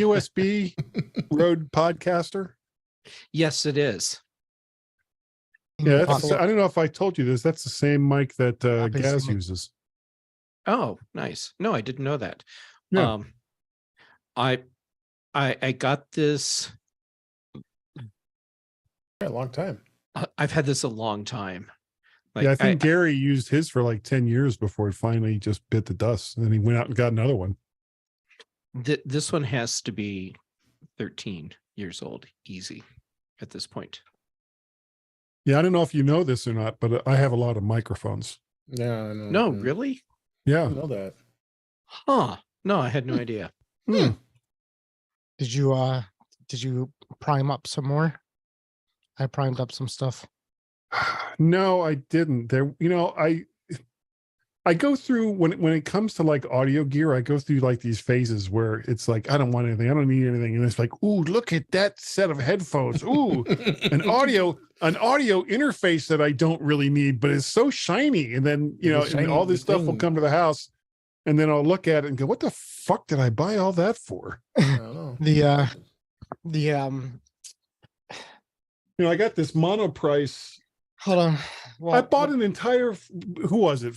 USB Rode Podcaster? Yes, it is. Yeah, I don't know if I told you this. That's the same mic that Gaz uses. Oh, nice. No, I didn't know that. Yeah. I got this. A long time. I've had this a long time. Like, yeah, I think Gary used his for like 10 years before he finally just bit the dust. And then he went out and got another one. This one has to be 13 years old, easy at this point. Yeah, I don't know if you know this or not, but I have a lot of microphones. Yeah, I know. No, really? Yeah. I know that. Huh. No, I had no idea. Did you prime up some more? I primed up some stuff. No, I didn't. There, I go through when it comes to like audio gear, I go through like these phases where it's like, I don't want anything, I don't need anything. And it's like, ooh, look at that set of headphones. Ooh, an audio interface that I don't really need, but it's so shiny. And then, and all this stuff will come to the house. And then I'll look at it and go, what the fuck did I buy all that for? I don't know. I got this Monoprice. Hold on. Well, I bought an entire, who was it?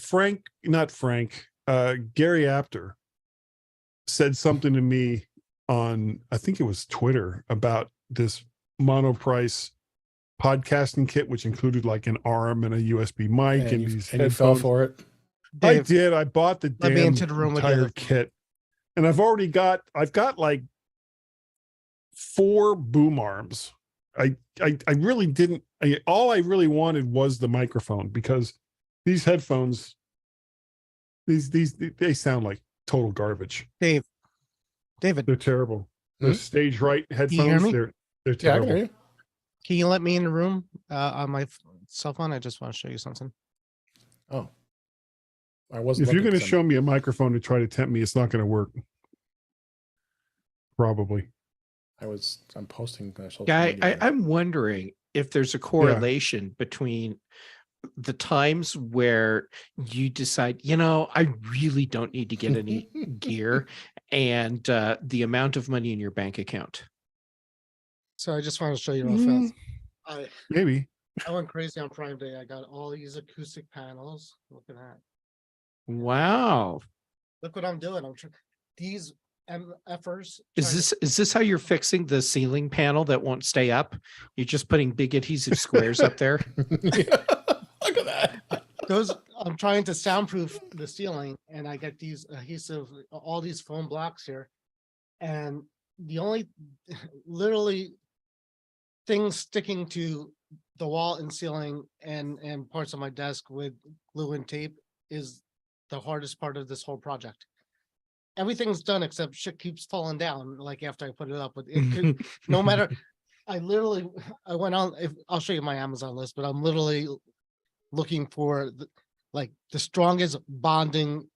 Gary Apter said something to me on, I think it was Twitter, about this Monoprice podcasting kit, which included like an arm and a USB mic and these headphones. You fell for it. Dave, I did. I bought the damn entire kit. And I've got like 4 boom arms. I really didn't. All I really wanted was the microphone, because these headphones, they sound like total garbage. David, they're terrible. They're stage right headphones. They're terrible. Yeah, I can hear you. Can you let me in the room on my cell phone? I just want to show you something. Oh, I wasn't. If you're going to show me a microphone to try to tempt me, it's not going to work. Probably. I'm posting. I'm wondering if there's a correlation between the times where you decide, I really don't need to get any gear, and the amount of money in your bank account. So I just want to show you real fast. Maybe. I went crazy on Prime Day. I got all these acoustic panels. Look at that. Wow. Look what I'm doing. I'm trying these MFers. Is this how you're fixing the ceiling panel that won't stay up? You're just putting big adhesive squares up there. Look at that. I'm trying to soundproof the ceiling, and I get these adhesive, all these foam blocks here, and the only literally things sticking to the wall and ceiling and parts of my desk with glue and tape is the hardest part of this whole project. Everything's done except shit keeps falling down. Like after I put it up, but it could, no matter. I went on. I'll show you my Amazon list, but I'm literally looking for the strongest bonding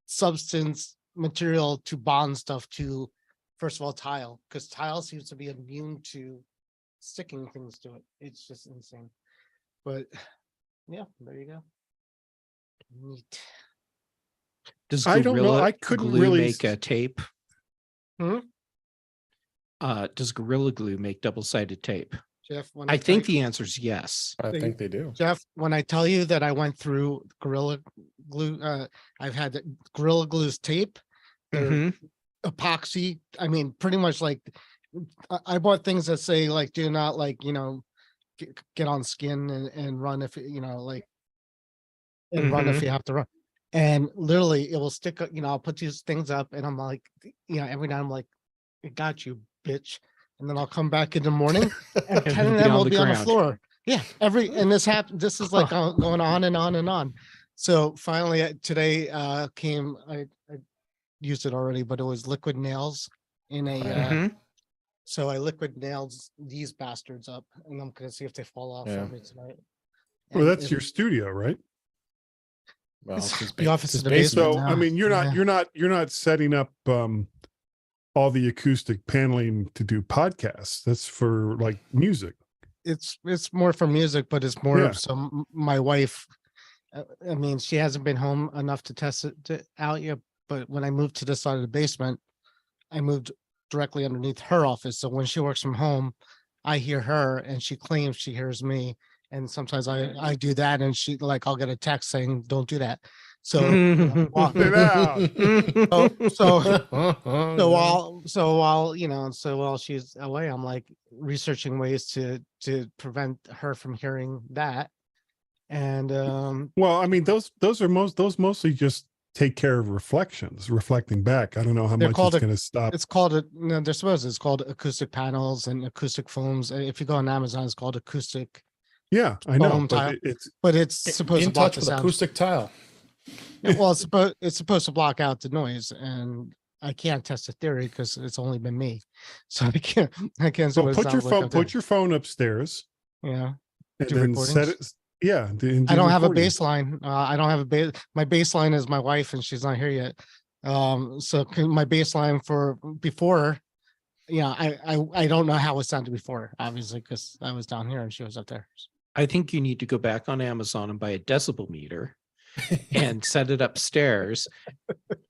substance material to bond stuff to. First of all, tile, because tile seems to be immune to sticking things to it. It's just insane. But yeah, there you go. Neat. I don't know. I couldn't Glue really make a tape. Does Gorilla Glue make double-sided tape? Jeff, I think the answer is yes. I think they do. Jeff, when I tell you that I went through Gorilla Glue, I've had Gorilla Glue's tape, epoxy. I mean, pretty much like I bought things that say like do not get on skin and run if run if you have to run. And literally it will stick, I'll put these things up and I'm like, every night I'm like, it got you, bitch. And then I'll come back in the morning and 10 of them will be on the floor. Yeah. This is like going on and on and on. So finally today came, I used it already, but it was liquid nails in a, so I liquid nails these bastards up and I'm going to see if they fall off for me tonight. Well, that's your studio, right? Well, the office in the basement. So I mean, you're not setting up all the acoustic paneling to do podcasts. That's for like music. It's more for music, but it's more so my wife. I mean, she hasn't been home enough to test it out yet. But when I moved to this side of the basement, I moved directly underneath her office. So when she works from home, I hear her and she claims she hears me. And sometimes I do that and she like I'll get a text saying, don't do that. So It out. so while she's away, I'm like researching ways to prevent her from hearing that. And Well, I mean, those mostly just take care of reflecting back. I don't know how They're much called it's going to stop. it's called they're supposed it's called acoustic panels and acoustic foams. If you go on Amazon, it's called acoustic Yeah, I know, foam but tile, it's but it's supposed to In block touch the with sound. acoustic tile. Well, it's supposed to block out the noise, and I can't test the theory because it's only been me, so I can't say well, what it put your sounds like phone out there. put your phone upstairs Yeah, and do then set recordings. it. Yeah, and do I don't have a recordings. baseline. I don't have a base. My baseline is my wife, and she's not here yet. So my baseline for before, I don't know how it sounded before, obviously, because I was down here and she was up there. I think you need to go back on Amazon and buy a decibel meter and set it upstairs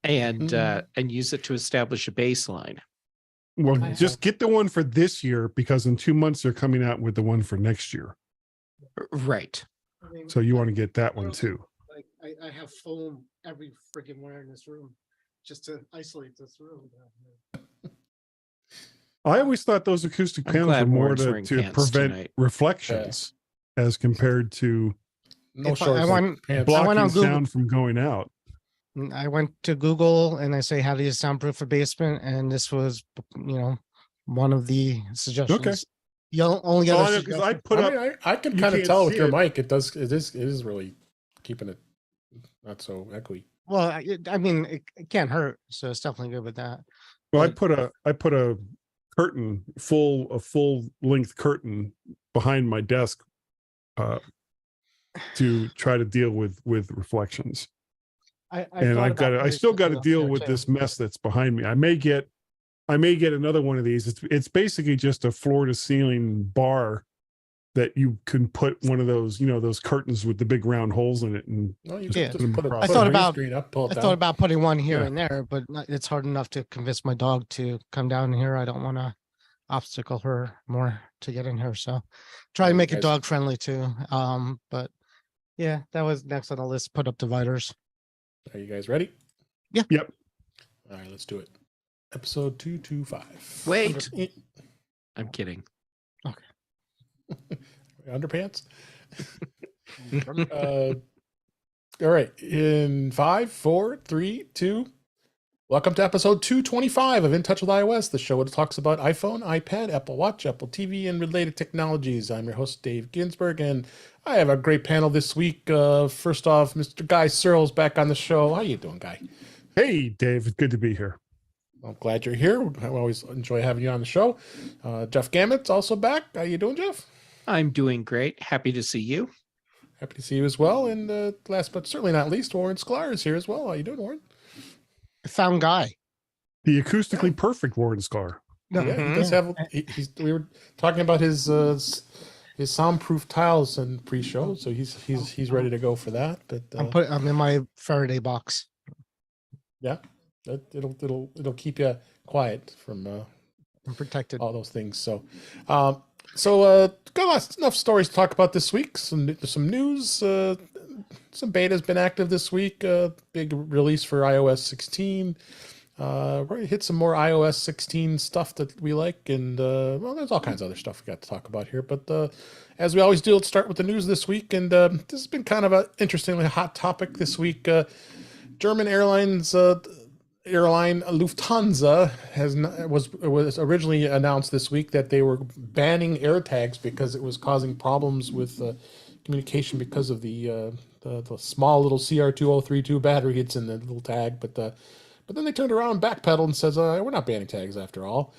and use it to establish a baseline. Well, I just get the one for this year because in 2 months they're coming out with the one for next year. Right. So you want to get that one too. Like I have foam every freaking where in this room, just to isolate this room. I always thought those acoustic I'm panels were glad more Warren's to wearing pants prevent tonight. reflections as compared to No If I shorts. want- like pants. blocking on Google. sound from going out. I went to Google and I say, how do you soundproof a basement? And this was, one of the suggestions. The only Oh, other I know, because I suggestion- put up. I can you kind of can't tell with see your it. mic. It is really keeping it not so echoey. Well, I mean, it can't hurt, so it's definitely good with that. Well, But- I put a curtain, a full length curtain behind my desk, to try to deal with reflections. And I still got to deal with this mess that's behind me. I may get another one of these. It's basically just a floor to ceiling bar that you can put one of those, those curtains with the big round holes in it. And No, you Yeah. just put a, I put a thought green about- screen up, pull it I down. thought about putting one here Yeah. and there, but it's hard enough to convince my dog to come down here. I don't want to obstacle her more to get in here. So try Yeah, to you make it guys- dog friendly too. But yeah, that was next on the list. Put up dividers. Are you guys ready? Yeah. Yep. All right, let's do it. Episode 225. Wait. I'm kidding. Underpants. All right. In 5, 4, 3, 2. Welcome to episode 225 of In Touch with iOS, the show that talks about iPhone, iPad, Apple Watch, Apple TV, and related technologies. I'm your host, Dave Ginsburg, and I have a great panel this week. First off, Mr. Guy Searles back on the show. How you doing, Guy? hey, Dave, it's good to be here. I'm glad you're here. I always enjoy having you on the show. Jeff Gammett's also back. How you doing, Jeff? I'm doing great. Happy to see you. Happy to see you as well. And last but certainly not least, Warren Sklar is here as well. How you doing, Warren? Found Guy. The acoustically perfect Warren Scar. No, Yeah, he does have. We were talking about his soundproof tiles and pre-show, so he's ready to go for that. But I'm in my Faraday box. yeah, it'll keep you quiet from I'm protected. all those things. So, got enough stories to talk about this week. Some news. Some beta's been active this week. Big release for iOS 16. We're gonna hit some more iOS 16 stuff that we like, and well, there's all kinds of other stuff we got to talk about here. But as we always do, let's start with the news this week. And this has been kind of an interestingly hot topic this week. German airlines. Airline Lufthansa was originally announced this week that they were banning AirTags because it was causing problems with communication because of the small little CR2032 battery it's in the little tag. But then they turned around and backpedaled and says we're not banning tags after all.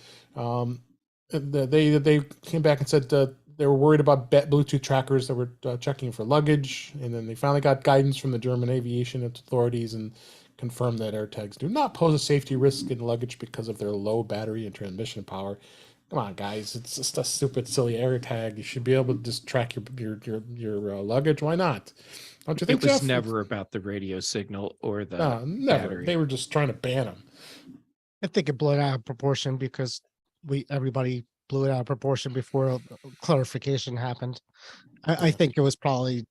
They came back and said they were worried about Bluetooth trackers that were checking for luggage, and then they finally got guidance from the German aviation authorities and confirmed that AirTags do not pose a safety risk in luggage because of their low battery and transmission power. Come on, guys! It's just a stupid, silly AirTag. You should be able to just track your luggage. Why not? Don't you think, It was Jeff? never about the radio signal or the No, never. battery. They were just trying to ban them. I think it blew it out of proportion because everybody blew it out of proportion before clarification happened. I think it was probably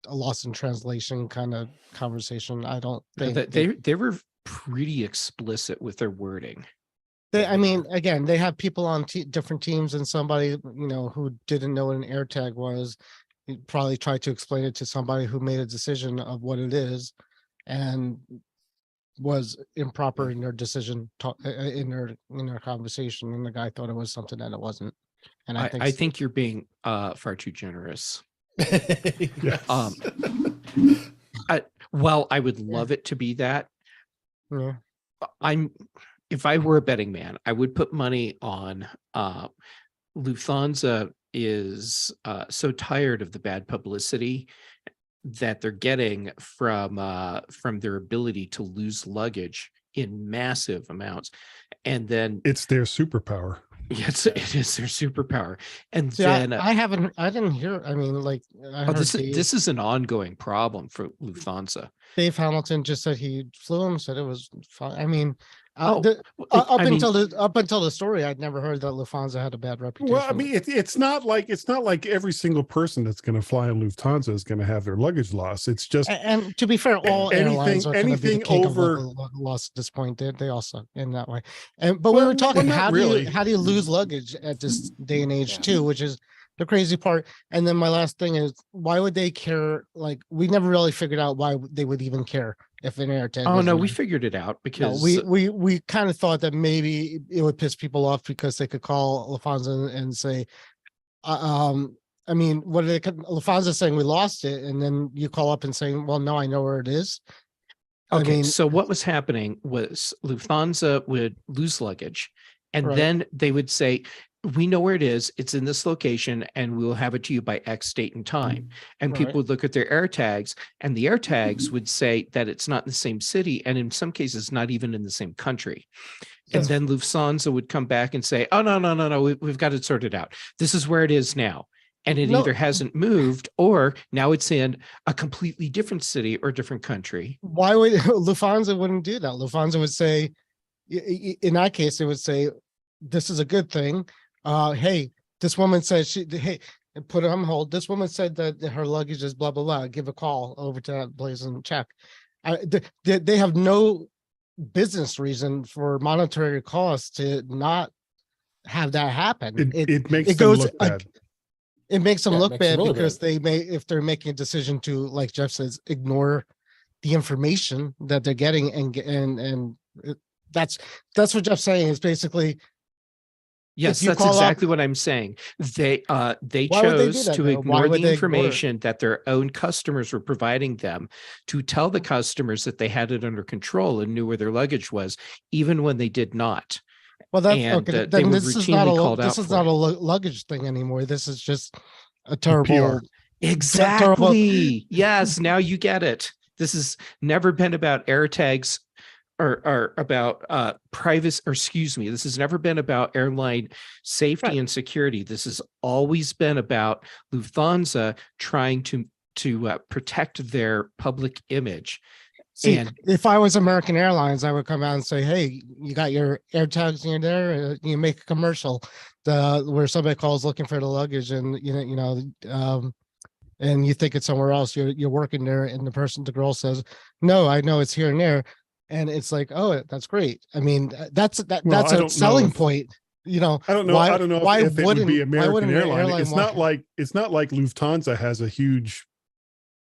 a lost in translation kind of conversation. I don't think That they were pretty explicit with their wording. I mean, again, they have people on different teams, and somebody who didn't know what an AirTag was, probably tried to explain it to somebody who made a decision of what it is, and was improper in their decision in their conversation, and the guy thought it was something that it wasn't. And I think you're being far too generous. Yes. Well, I would love it to be that. Yeah. If I were a betting man, I would put money on Lufthansa is so tired of the bad publicity that they're getting from their ability to lose luggage in massive amounts, and then it's their superpower. Yes, it is their superpower. And See, then I didn't hear. I mean, like, this is an ongoing problem for Lufthansa. Dave Hamilton just said he flew him, said it was fine. I mean, up until the story, I'd never heard that Lufthansa had a bad reputation. Well, I mean, it's not like every single person that's going to fly in Lufthansa is going to have their luggage lost. It's just, and to be fair, all airlines are going to be the king over of loss at this point. They also in that way. But we were talking how do you lose luggage at this day and age too, which is the crazy part. And then my last thing is, why would they care? Like, we never really figured out why they would even care if an AirTag. Oh no, we figured it out because we kind of thought that maybe it would piss people off because they could call Lufthansa and say, I mean, what are they? Lufthansa saying we lost it, and then you call up and saying, well, no, I know where it is. Okay, I mean, so what was happening was Lufthansa would lose luggage, and then they would say, we know where it is. It's in this location, and we will have it to you by X date and time. And people would look at their AirTags, and the AirTags would say that it's not in the same city, and in some cases, not even in the same country. And then Lufthansa would come back and say, oh, no, we've got it sorted out. This is where it is now. And it either hasn't moved, or now it's in a completely different city or different country. Why would Lufthansa wouldn't do that? Lufthansa would say, in that case, it would say, this is a good thing. Hey, this woman said put it on hold. This woman said that her luggage is blah, blah, blah. Give a call over to that place and check. They have no business reason for monetary costs to not have that happen. It makes them look bad. It makes them look bad because they may, if they're making a decision to, like Jeff says, ignore the information that they're getting, and that's what Jeff's saying is basically. Yes, that's exactly what I'm saying. They chose to ignore the information that their own customers were providing them, to tell the customers that they had it under control and knew where their luggage was, even when they did not. Well, that's okay. Then this is not a luggage thing anymore. This is just a terrible. Exactly. Yes. Now you get it. This has never been about AirTags or about privacy, or excuse me, this has never been about airline safety and security. This has always been about Lufthansa trying to protect their public image. See, if I was American Airlines, I would come out and say, hey, you got your AirTags in there, you make a commercial where somebody calls looking for the luggage, and and you think it's somewhere else, you're working there, and the girl says, no, I know it's here and there. And it's like, oh, that's great. I mean, that's a selling point. I don't know. I don't know if it would be American Airlines. It's not like Lufthansa has a huge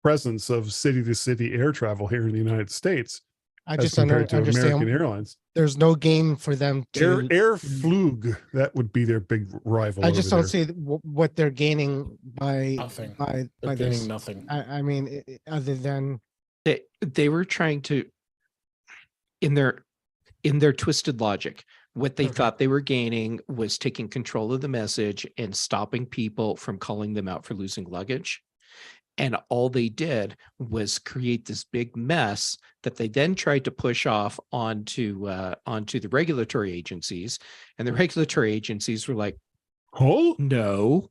presence of city to city air travel here in the United States. I just understand American Airlines. There's no gain for them to Airflug. That would be their big rival. I just don't see what they're gaining by nothing. By gaining nothing. I mean, other than they were trying to. In their twisted logic, what they thought they were gaining was taking control of the message and stopping people from calling them out for losing luggage. And all they did was create this big mess that they then tried to push off onto the regulatory agencies. And the regulatory agencies were like, "Oh, no."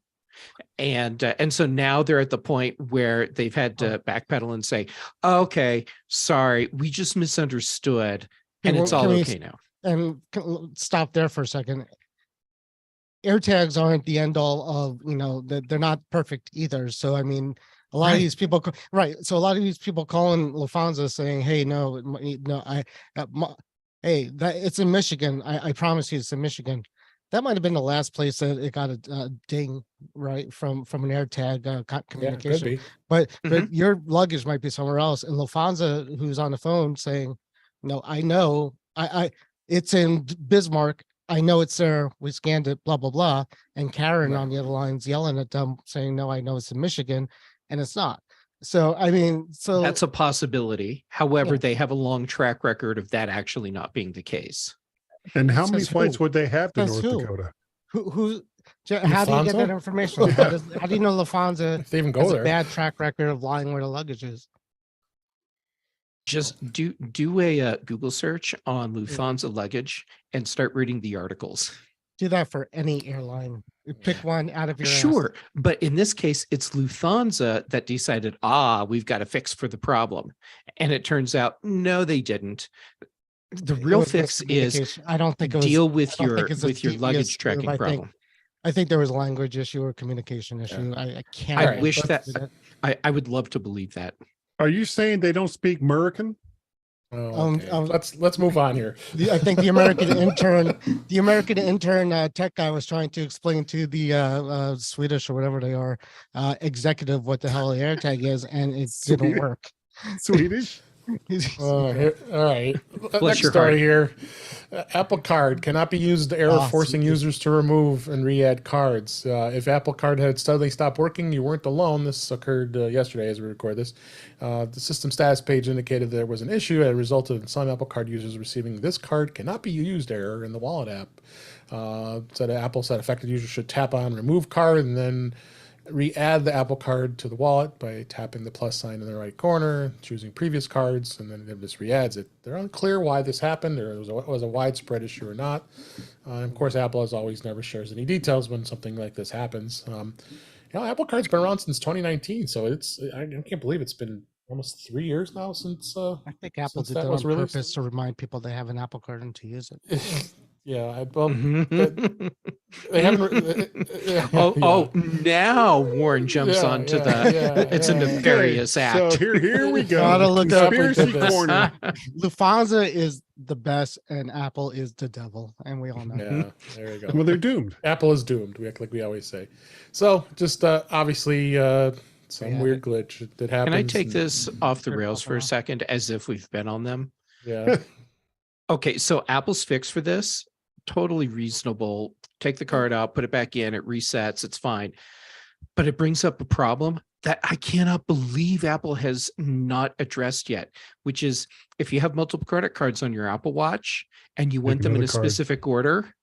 And so now they're at the point where they've had to backpedal and say, okay, sorry, we just misunderstood, and it's all okay now. and stop there for a second. AirTags aren't the end all of, they're not perfect either. So, I mean, a lot of these people, right. So a lot of these people calling Lufthansa saying, hey, no, hey, that it's in Michigan. I promise you it's in Michigan. That might've been the last place that it got a ding, right. From an AirTag communication, yeah, but your luggage might be somewhere else. And Lufthansa, who's on the phone saying, no, I know it's in Bismarck. I know it's there. We scanned it, blah, blah, blah. And Karen on the other line's yelling at them saying, no, I know it's in Michigan, and it's not. So, I mean, that's a possibility. However, they have a long track record of that actually not being the case. And how many flights would they have to North Dakota? How do you get that information? How do you know Lufthansa if they even go has there? A bad track record of lying where the luggage is? Just do a Google search on Lufthansa luggage and start reading the articles. Do that for any airline. Pick one out of your Sure, but in this case, it's Lufthansa that decided, we've got a fix for the problem, and it turns out no, they didn't. The real fix is I don't think it was, deal with your GPS luggage tracking problem. I think there was a language issue or communication issue. I can't. I wish that. I would love to believe that. Are you saying they don't speak American? Oh, okay. Let's move on here. I think the American intern tech guy was trying to explain to the Swedish or whatever they are executive what the hell the AirTag is, and it didn't work. Swedish. All right. Next story here. Apple Card cannot be used to error, forcing users to remove and re-add cards. If Apple Card had suddenly stopped working, you weren't alone. This occurred yesterday as we record this. The system status page indicated there was an issue that resulted in some Apple Card users receiving "this card cannot be used" error in the Wallet app. Apple said affected users should tap on remove card and then re-add the Apple Card to the wallet by tapping the plus sign in the right corner, choosing previous cards, and then it just re-adds it. They're unclear why this happened, or it was a widespread issue or not. And of course, Apple, as always, never shares any details when something like this happens. Apple Card's been around since 2019, so I can't believe it's been almost 3 years now since. I think Apple did that on purpose to remind people they have an Apple Card and to use it. Yeah, they haven't. Now Warren jumps onto it's a nefarious act. So here we go. Gotta look up Conspiracy corner. Lufthansa is the best, and Apple is the devil, and we all know. Yeah, there you go. Well, they're doomed. Apple is doomed. We act like we always say. So, just obviously some weird glitch that happens. Can I take this off the rails for a second, as if we've been on them? Yeah. Okay, so Apple's fix for this, totally reasonable. Take the card out, put it back in, it resets, it's fine. But it brings up a problem that I cannot believe Apple has not addressed yet, which is if you have multiple credit cards on your Apple Watch and you want them in a specific order,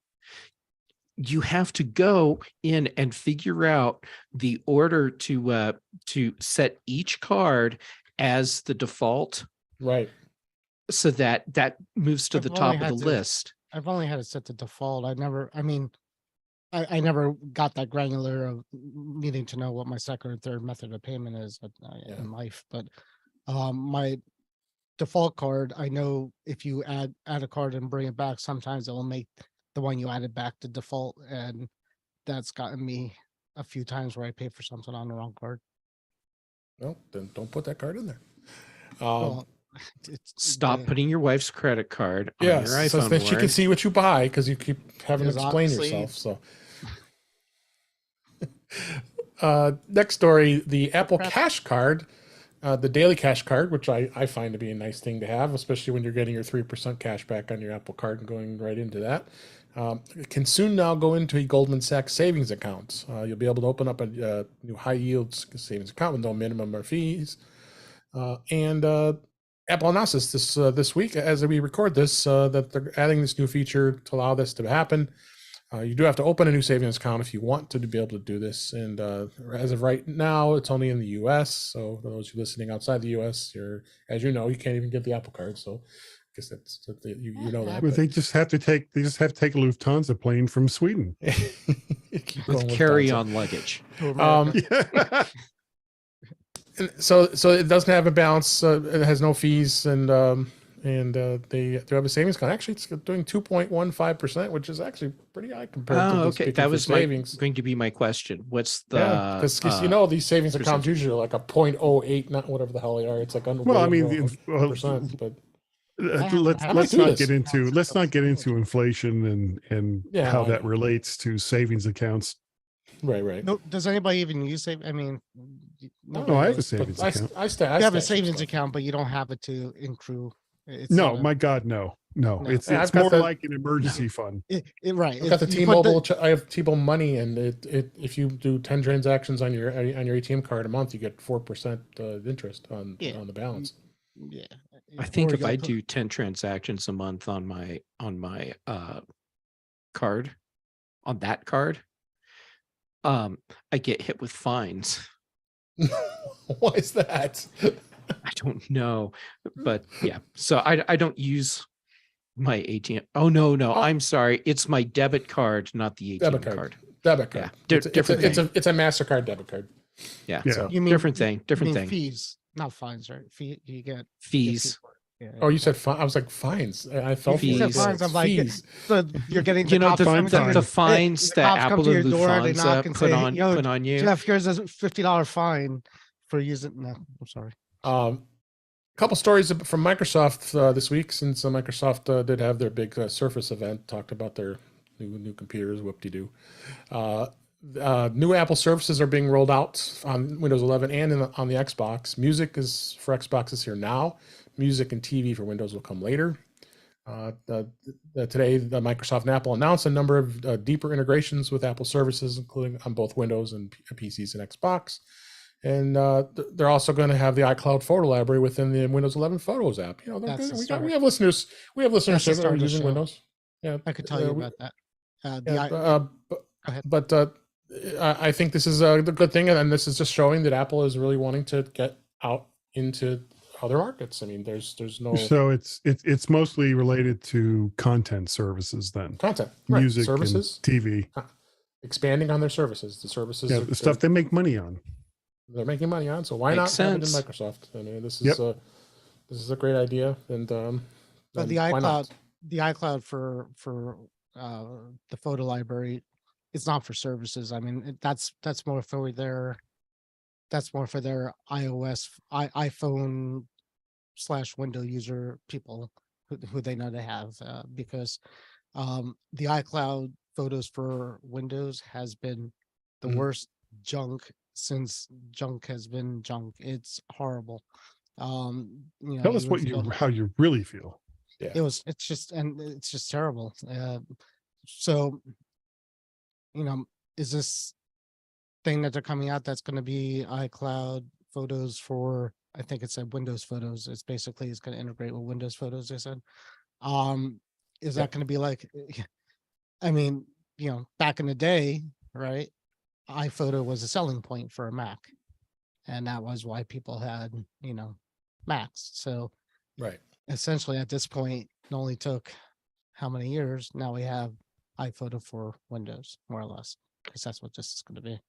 you have to go in and figure out the order to set each card as the default. Right. So that moves to the top of the list. I've only had it set to default. I never got that granular of needing to know what my second or third method of payment is in life. But my default card, I know if you add a card and bring it back, sometimes it will make the one you added back to default. And that's gotten me a few times where I pay for something on the wrong card. Well, then don't put that card in there. Stop putting your wife's credit card on your iPhone. So that she can see what you buy because you keep having to explain yourself. So, next story: the Apple Cash Card, the daily cash card, which I find to be a nice thing to have, especially when you're getting your 3% cash back on your Apple Card and going right into that. Can soon now go into a Goldman Sachs savings account. You'll be able to open up a new high yield savings account with no minimum or fees, and Apple announced this week, as we record this, that they're adding this new feature to allow this to happen. You do have to open a new savings account if you want to be able to do this. And as of right now, it's only in the U.S. So for those who are listening outside the U.S., as you know, you can't even get the Apple Card. So I guess you know that. But they just have to take a Lufthansa plane from Sweden with carry-on luggage. And so it doesn't have a balance. It has no fees, and and they do have a savings account. Actually, it's doing 2.15%, which is actually pretty high compared to the okay. speaking That for was savings. going to be my question. What's the Yeah, because you know these savings accounts percentage? usually are like a 0.08, not whatever the hell they are. It's like under Well, I mean, percent, but let's do not this. get into inflation and Yeah, how no, I that know. relates to savings accounts. Right. No, does anybody even use save? I mean, No, I have a really- savings But account. I You have a stash some savings stuff. account, but you don't have it to accrue. It's No, not a- my God, no. No. It's Yeah, I've it's got more the- like an emergency fund. right. I've got the If you put T-Mobile. I have T-Mobile Money, and if you do 10 transactions on your ATM card a month, you get 4% interest on the balance. Yeah. I think Or if I you'll put- do 10 transactions a month on my card, on that card, I get hit with fines. Why is that? I don't know, but yeah. So I don't use my ATM. Oh no, I'm sorry. It's my debit card, not the ATM Debit card. Debit card. Yeah, It's different a thing. it's a MasterCard debit card. Yeah. Yeah. So, You mean Different thing. Different thing. Fees, not fines, right? You get Fees. Yeah, oh, you said I was like fines. I fell for You said it. fines, I'm like, fees. so you're getting You know, cops coming to fine. your- the fines the that cops come Apple to and your door, they knock Lufthansa and put say, on "Yo, put on you. Jeff, here's a $50 fine for using." No, I'm sorry. A couple stories from Microsoft this week, since Microsoft did have their big Surface event, talked about their new computers, whoop-de-doo. New Apple services are being rolled out on Windows 11 and on the Xbox. Music is for Xbox is here now. Music and TV for Windows will come later. Today, Microsoft and Apple announced a number of deeper integrations with Apple services, including on both Windows and PCs and Xbox. And they're also going to have the iCloud photo library within the Windows 11 Photos app. You know, That's the we have listeners. We have listeners That's the that are start of the using show. Windows. Yeah, I could tell you about that. ahead. But I think this is a good thing, and this is just showing that Apple is really wanting to get out into other markets. I mean, there's no So it's mostly related to content services then. content, right? Music Services, and TV. expanding on their services. The services, Yeah, the stuff they make money on. they're making money on. So why Makes not have it in sense. Microsoft? I mean, this Yep. is a great idea, and But and the why not? iCloud for the photo library, it's not for services. I mean, that's more for their iOS iPhone / Window user people who they know they have because the iCloud photos for Windows has been the Mhm. worst junk since junk has been junk. It's horrible. Tell us you what would feel- how you really feel. it's just terrible. So, is this thing that they're coming out that's going to be iCloud photos for, I think it said Windows Photos. It's basically it's going to integrate with Windows Photos, they said. Is that going to be like, I mean, back in the day, right? iPhoto was a selling point for a Mac. And that was why people had, Macs. So Right. essentially at this point, it only took how many years? Now we have iPhoto for Windows, more or less, because that's what this is going to be.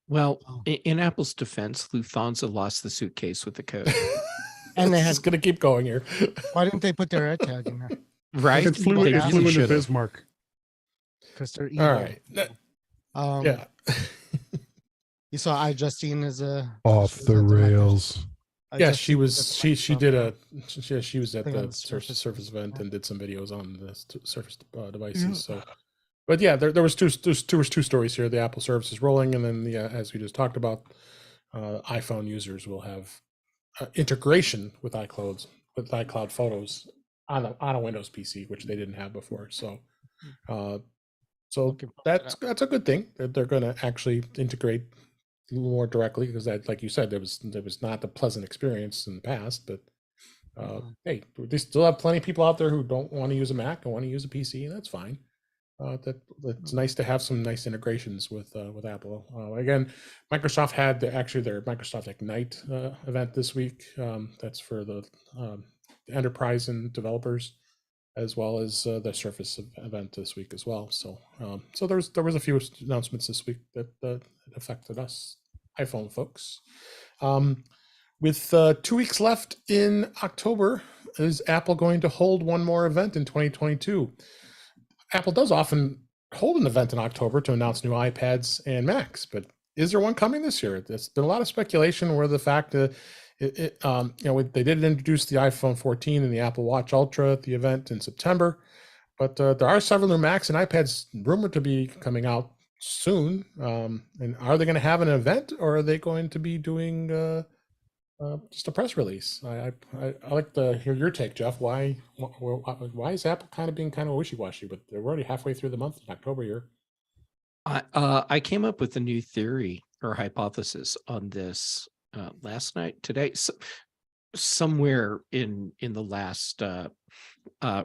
Well, Oh. in Apple's defense, Lufthansa lost the suitcase with the code. And they It's had- just gonna keep going here. Why didn't they put their ed tag in there? Right? It flew, They it really flew into should've. Bismarck. Because they're evil. All right. Yeah. You saw iJustine as a Off the rails. Yeah, she was. She did a. She was at Thing on the the Surface. Surface event Yeah. and did some videos on the Surface devices. So, but yeah, there was two stories here. The Apple service is rolling, and then as we just talked about, iPhone users will have integration with iCloud Photos on a Windows PC, which they didn't have before. So, Looking forward to that's a good thing that they're going to actually integrate more directly, because that, like you said, there was not a pleasant experience in the past, but hey, they still have plenty of people out there who don't want to use a Mac and want to use a PC, and that's fine. That's nice to have some nice integrations with Apple. Again, Microsoft had their Microsoft Ignite event this week. That's for the enterprise and developers, as well as the Surface event this week as well. So there was a few announcements this week that affected us iPhone folks. With 2 weeks left in October, is Apple going to hold one more event in 2022? Apple does often hold an event in October to announce new iPads and Macs, but is there one coming this year? There's been a lot of speculation where the fact that they did introduce the iPhone 14 and the Apple Watch Ultra at the event in September, but there are several new Macs and iPads rumored to be coming out soon. And are they going to have an event, or are they going to be doing just a press release? I like to hear your take, Jeff. Why is Apple kind of being kind of wishy-washy? But they're already halfway through the month in October here. I came up with a new theory or hypothesis on this last night, today, somewhere in the last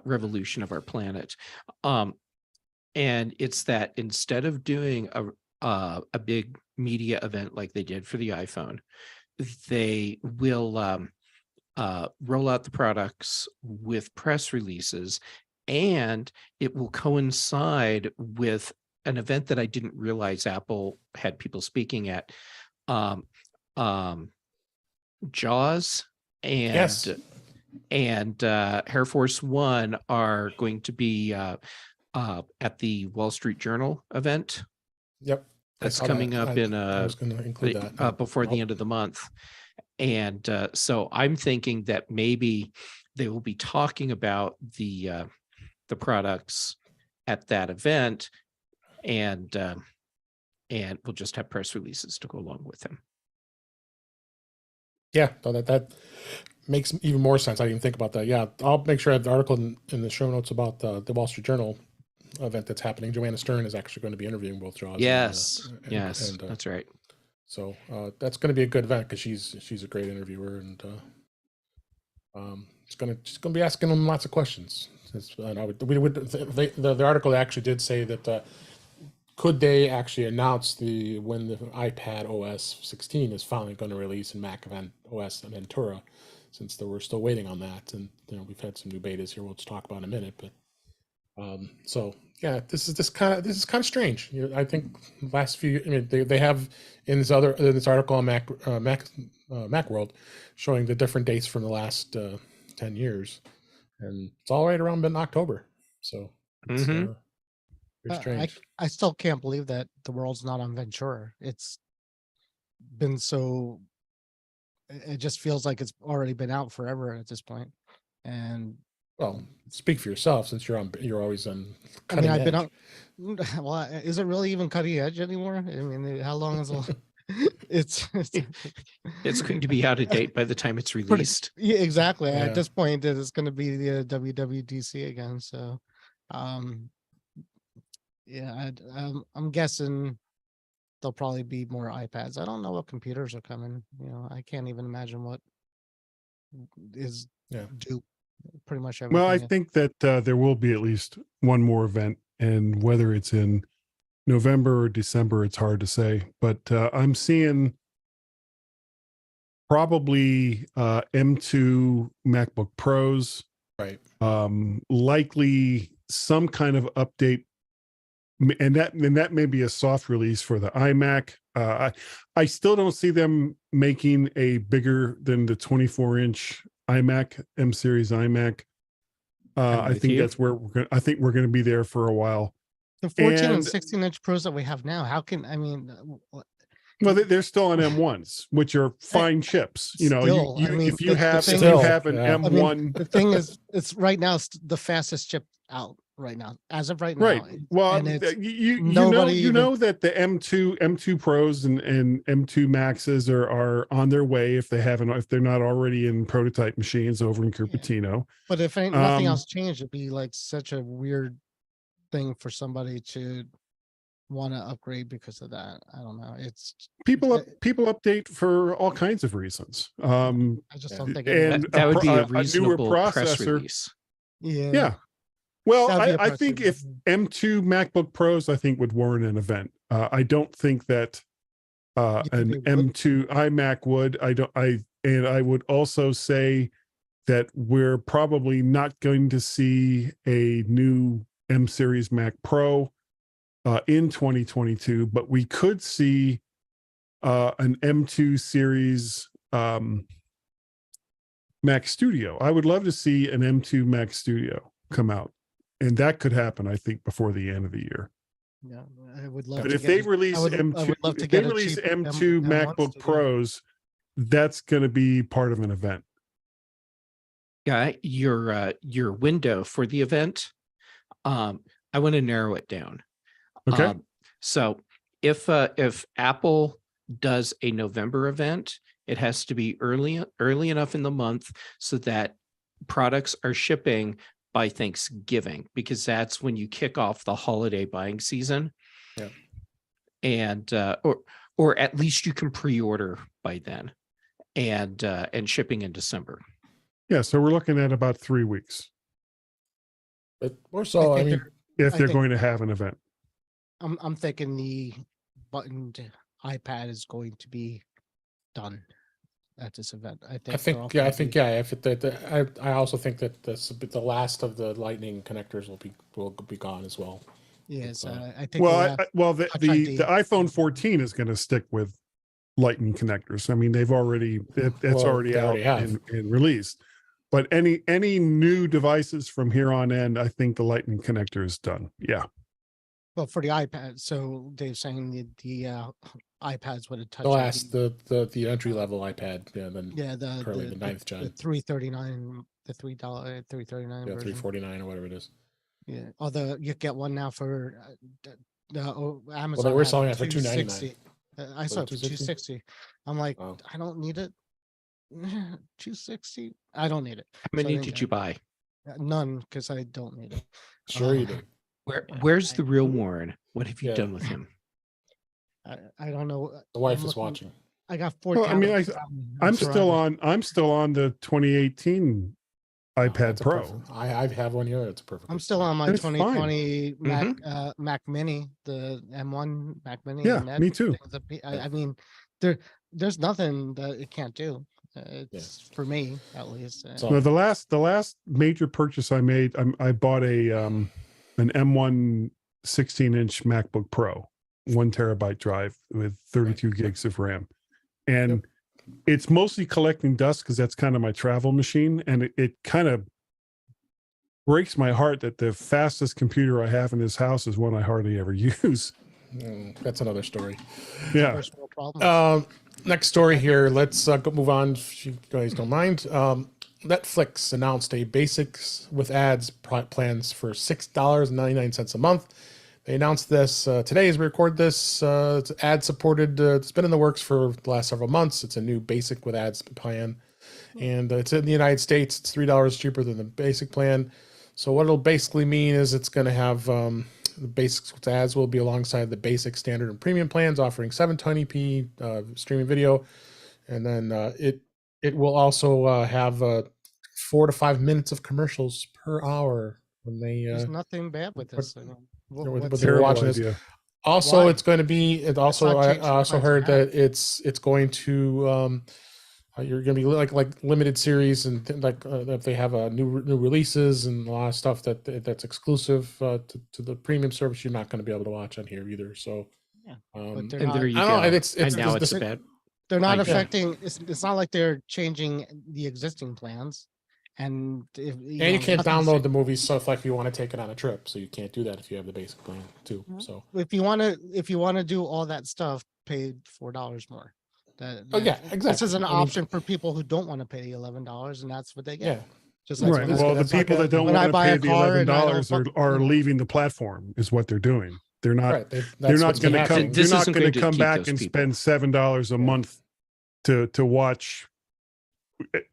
revolution of our planet, and it's that instead of doing a big media event like they did for the iPhone, they will roll out the products with press releases, and it will coincide with an event that I didn't realize Apple had people speaking at. Jaws and Yes. and Air Force One are going to be at the Wall Street Journal event. Yep. That's coming up I was going to include that before the end of the month. And so I'm thinking that maybe they will be talking about the products at that event, and we'll just have press releases to go along with them. Yeah, so that makes even more sense. I didn't even think about that. Yeah, I'll make sure I have the article in the show notes about the Wall Street Journal event that's happening. Joanna Stern is actually going to be interviewing both Jaws. Yes, and that's right. So that's going to be a good event because she's a great interviewer, and she's going to be asking them lots of questions. The article actually did say that could they actually announce when the iPad OS 16 is finally going to release and Mac OS Ventura, since we're still waiting on that, and we've had some new betas here we'll just talk about in a minute, but so yeah, this is kind of strange. I think last few, they have in this article on Macworld showing the different dates from the last 10 years, and it's all right around mid-October. So it's very strange. I still can't believe that the world's not on Ventura. It's been so. It just feels like it's already been out forever at this point, and. Well, speak for yourself, since you're always on. I've been on. Well, is it really even cutting edge anymore? I mean, how long is it's going to be out of date by the time it's released. Yeah, exactly. Yeah. At this point, it's going to be the WWDC again. So, yeah, I'm guessing there'll probably be more iPads. I don't know what computers are coming. I can't even imagine what is due. Pretty much everything. Well, I think that there will be at least one more event, and whether it's in November or December, it's hard to say. But I'm seeing probably M2 MacBook Pros, right? Likely some kind of update, and that may be a soft release for the iMac. I still don't see them making a bigger than the 24-inch iMac, M series iMac. I think that's where I think we're going to be there for a while. The 14 and 16-inch Pros that we have now, well, they're still on M1s, which are fine chips. If you have an M1, the thing is, it's right now it's the fastest chip out right now, as of right now. Right. Well, you know that the M2 Pros and M2 Maxes are on their way if they're not already in prototype machines over in Cupertino. Yeah. But if nothing else changed, it'd be like such a weird thing for somebody to want to upgrade because of that. I don't know. It's people update for all kinds of reasons. I just don't think that would be a reasonable press release. Yeah. Well, I think if M2 MacBook Pros, I think would warrant an event. I don't think that an M2 iMac would. I would also say that we're probably not going to see a new M series Mac Pro in 2022, but we could see an M2 series Mac Studio. I would love to see an M2 Mac Studio come out, and that could happen, I think, before the end of the year. Yeah, I would love. But to if get they a- release I would M2, love to if they get a release cheap M2 M1 MacBook studio. Pros, that's going to be part of an event. Yeah, your window for the event, I want to narrow it down. Okay. So if Apple does a November event, it has to be early enough in the month so that products are shipping by Thanksgiving, because that's when you kick off the holiday buying season. Yeah. And or at least you can pre-order by then, and shipping in December. Yeah, so we're looking at about 3 weeks But more so, I mean, if I they're think- going to have an event. I'm thinking the buttoned iPad is going to be done at this event. I think. I also think that the last of the Lightning connectors will be gone as well. Yes, uh, I think. we'll have The Touch ID. iPhone 14 is going to stick with Lightning connectors. I mean, they've already it's already they out already have. and released. But any new devices from here on end, I think the Lightning connector is done. Yeah. Well, for the iPad, so Dave's saying the iPads with a touch. The last ID. the entry level iPad, then the 9th gen, the $339, the $3.39 yeah, version. $349 or whatever it is. Yeah, although you get one now for Amazon. Well, they were had selling it for $260. I Was saw it it for $260. I'm like, Oh. I don't need it. $260. I don't need it. How many didn't did get you it. buy? None, because I don't need it. Sure, you do. Where's the real Warren? What have you Yeah. done with him? I don't know. The wife I'm is looking- watching. I got 4. Well, I mean, tablets. I'm surrounded. still on the 2018 iPad That's a Pro. perfect- I have one here. It's perfect. I'm still on my It's fine. 2020 Mac Mini, the M1 Mac Mini. Yeah, and that me too. thing's I mean, there's nothing that it can't do. It's for me at least. So- No, the last major purchase I made, I bought an M1 16-inch MacBook Pro, 1 terabyte drive with 32 gigs of RAM, and it's mostly collecting dust because that's kind of my travel machine, and it kind of breaks my heart that the fastest computer I have in this house is one I hardly ever use. That's another story. Yeah. First world problems. Next story here. Let's move on, if you guys don't mind. Netflix announced a basics with ads plans for $6.99 a month. They announced this today as we record this. It's ad supported. It's been in the works for the last several months. It's a new basic with ads plan, and it's in the United States. It's $3 cheaper than the basic plan. So what it'll basically mean is it's going to have the basics with ads will be alongside the basic, standard, and premium plans, offering 720p streaming video, and then it will also have 4 to 5 minutes of commercials per hour when they. There's nothing bad with this. I mean, with what's- they were Terrible watching this. idea. Also, Why? it's going to be. It also, not I changing also plans heard of that it's going to. You're going to be like limited series and if they have new releases and a lot of stuff that's exclusive to the premium service, you're not going to be able to watch on here either. So, Yeah, and they're And not- there you I go. don't know, it's and now the- it's the- bad. they're not I get it. affecting. It's not like they're changing the existing plans. And if you and you know, can't nothing's download the movies stuff like if you want to take it on a trip, so you can't do that if you have the basic plan too. Mhm. So, if you want to do all that stuff, pay $4 more. oh yeah, exactly. This is an I mean, option for people who don't want to pay $11, and that's what they get. Yeah, Just That's like Right. what- Well, the that's like people a- that don't when I want to buy pay a the car and I don't $11 fuck- are you know. leaving the platform is what they're doing. They're not right. they're That's not what's going been to come. happening. This They're not isn't going going to to come keep back those and people. spend $7 a Yeah. month to watch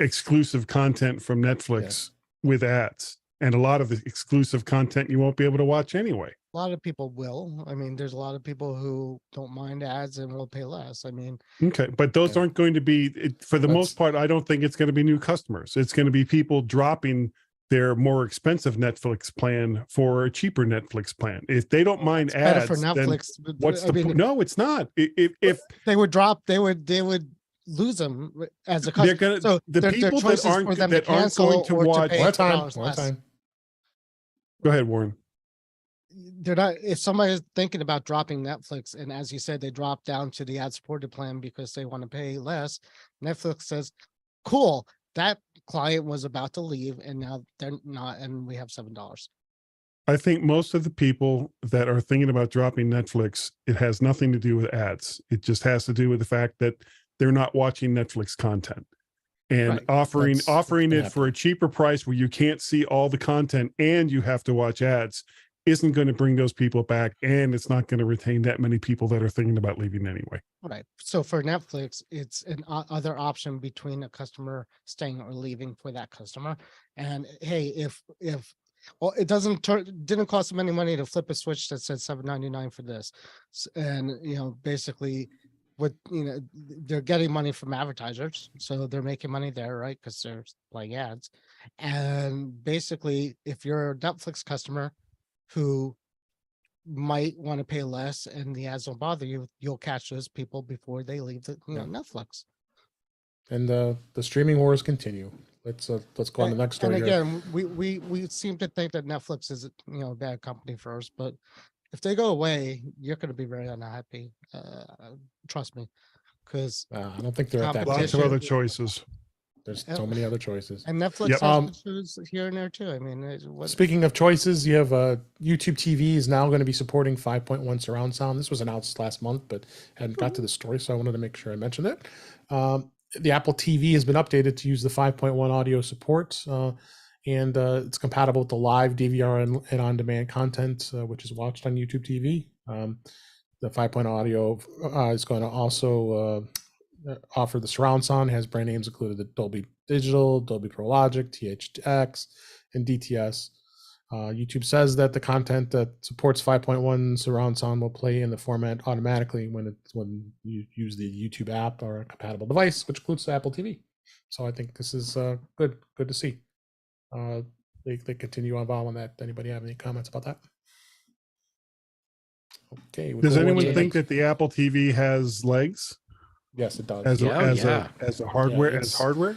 exclusive content from Netflix with ads, and a lot of the exclusive content you won't be able to watch anyway. A lot of people will. I mean, there's a lot of people who don't mind ads and will pay less. I mean, Okay, but those Yeah. aren't going to be for the That's- most part. I don't think it's going to be new customers. It's going to be people dropping their more expensive Netflix plan for a cheaper Netflix plan. If they don't mind it's better ads, for then Netflix. but- what's I the mean, point? No, it's not. If they would drop, they would lose them as a they're customer. going to So the their people that choice is for aren't them to that aren't cancel going to or to watch. pay One at a time. $4 One at a less. time. Go ahead, Warren. They're not. If somebody's thinking about dropping Netflix, and as you said, they drop down to the ad-supported plan because they want to pay less, Netflix says, "Cool, that client was about to leave and now they're not, and we have $7. I think most of the people that are thinking about dropping Netflix, it has nothing to do with ads. It just has to do with the fact that they're not watching Netflix content. And Right. offering That's been it for a cheaper price where you can't see all the content and you have to watch ads isn't going to bring those people back, and it's not going to retain that many people that are thinking about leaving anyway. Right. So for Netflix, it's an other option between a customer staying or leaving for that customer. And hey, if well, it didn't cost them any money to flip a switch that said $7.99 for this, and basically, they're getting money from advertisers, so they're making money there, right? Because they're playing ads, and basically, if you're a Netflix customer who might want to pay less and the ads don't bother you, you'll catch those people before they leave Netflix. And the streaming wars continue. Let's go on to the next story. And again, we seem to think that Netflix is a bad company for us, but if they go away, you're going to be very unhappy. Trust me, because I don't think they're at that. Lots of other choices. There's so many other choices. And Netflix has shows here and there too. I mean, speaking of choices, you have YouTube TV is now going to be supporting 5.1 surround sound. This was announced last month, but hadn't got to the story, so I wanted to make sure I mentioned it. The Apple TV has been updated to use the 5.1 audio support, and it's compatible with the live DVR and on-demand content, which is watched on YouTube TV. The 5.0 audio is going to also offer the surround sound, has brand names included the Dolby Digital, Dolby Pro Logic, THX, and DTS. YouTube says that the content that supports 5.1 surround sound will play in the format automatically when you use the YouTube app or a compatible device, which includes the Apple TV. So I think this is good to see. They continue on following that. Anybody have any comments about that? Okay. Does anyone think that the Apple TV has legs? Yes, it does. As a hardware, as hardware?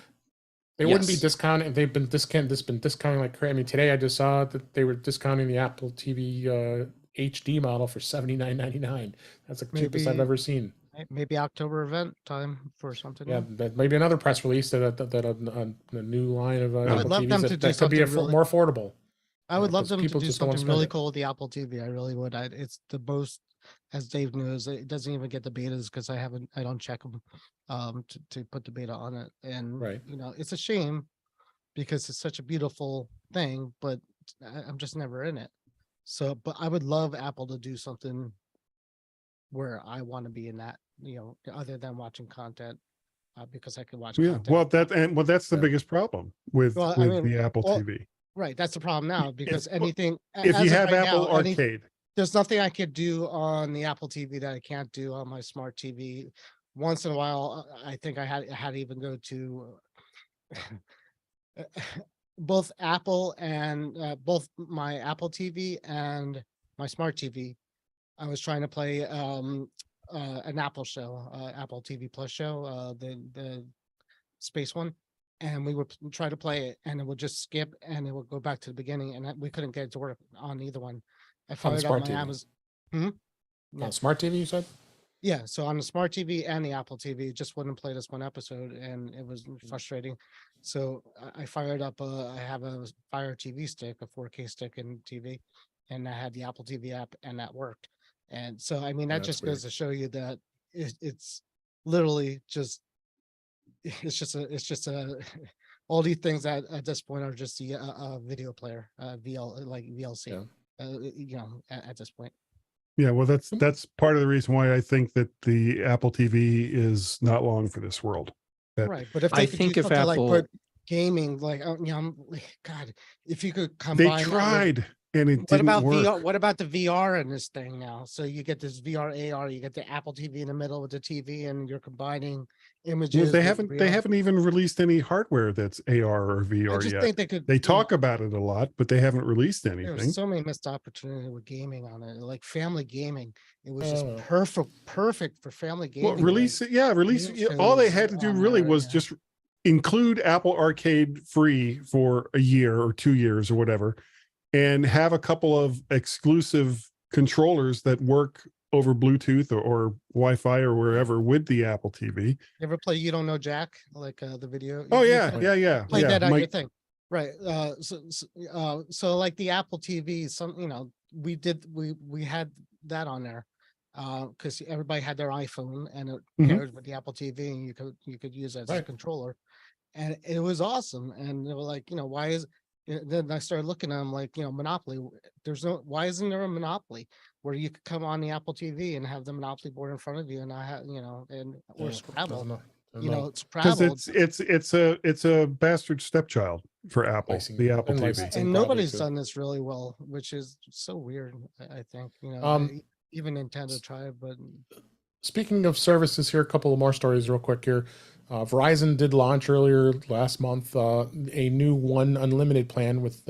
They wouldn't be discounting. They've been discounting like crazy. I mean, today I just saw that they were discounting the Apple TV HD model for $79.99. That's the cheapest I've ever seen. Maybe October event time for something. Yeah, maybe another press release that a new line of I would love TVs them to do something really more affordable. I would love them to do something really cool with the Apple TV. I really would. It's the most, as Dave knows, it doesn't even get the betas because I don't check them to put the beta on it. And it's a shame because it's such a beautiful thing, but I'm just never in it. So, but I would love Apple to do something where I want to be in that, other than watching content, because I can watch content. Well, that's the biggest problem with the Apple TV. Right, that's the problem now, because anything. If you have Apple Arcade, there's nothing I could do on the Apple TV that I can't do on my smart TV. Once in a while, I think I had to even go to both Apple and both my Apple TV and my smart TV. I was trying to play an Apple show, Apple TV Plus show, the space one. And we would try to play it and it would just skip and it would go back to the beginning, and we couldn't get it to work on either one. I fired up my Amazon. On smart TV, you said? Yeah, so on the smart TV and the Apple TV, it just wouldn't play this one episode, and it was frustrating. So I fired up. I have a Fire TV stick, a 4K stick and TV, and I had the Apple TV app, and that worked. And so, I mean, that just goes to show you that it's literally just. It's just all these things that at this point are just the video player, VLC. At this point. Yeah, well, that's part of the reason why I think that the Apple TV is not long for this world. Right, but if they could do something like put gaming, God, if you could combine. They tried. And it didn't work. VR? What about the VR in this thing now? So you get this VR AR, you get the Apple TV in the middle with the TV, and you're combining images. Well, they haven't even released any hardware that's AR or VR yet. Think they could. They talk about it a lot, but they haven't released anything. There's so many missed opportunities with gaming on it, like family gaming. It was just perfect for family gaming. Well, release it. Yeah, release it. All they had to do really was just include Apple Arcade free for a year or 2 years or whatever, and have a couple of exclusive controllers that work over Bluetooth or Wi-Fi or wherever with the Apple TV. You ever play You Don't Know Jack, like the video? Oh You yeah, can yeah. play that on My- your thing, right? So like the Apple TV, we had that on there, because everybody had their iPhone and it Mhm. paired with the Apple TV, and you could use it as a Right. controller, and it was awesome. And they were like, why is then I started looking at them like, Monopoly. Why isn't there a Monopoly where you could come on the Apple TV and have the Monopoly board in front of you, and I have, or Yeah, Scrabble. doesn't know. Because Scrabble. it's a bastard stepchild for Apple, Licensing- the Apple and TV. licensing. And probably nobody's too. done this really well, which is so weird. I think, even Nintendo tried, but Speaking of services here, a couple of more stories real quick here. Verizon did launch earlier last month a new One Unlimited plan with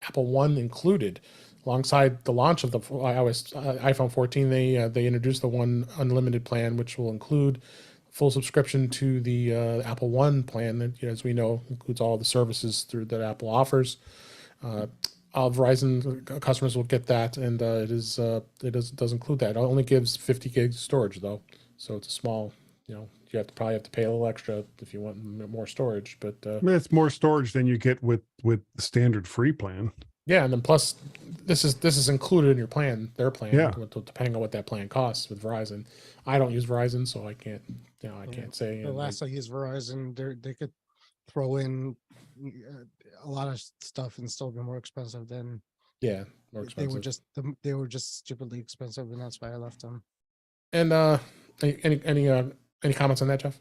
Apple One included. Alongside the launch of the iPhone 14, they introduced the One Unlimited plan, which will include full subscription to the Apple One plan that, as we know, includes all the services that Apple offers. Verizon customers will get that, and it does include that. It only gives 50 gigs storage though, so it's a small. You probably have to pay a little extra if you want more storage, but It's more storage than you get with the standard free plan. yeah, and then plus this is included in your plan, their plan, Yeah. depending on what that plan costs with Verizon. I don't use Verizon, so I can't, I can't say. the last I used Verizon, they could throw in a lot of stuff and still be more expensive than Yeah, more they expensive. they were just stupidly expensive, and that's why I left them. And any comments on that, Jeff?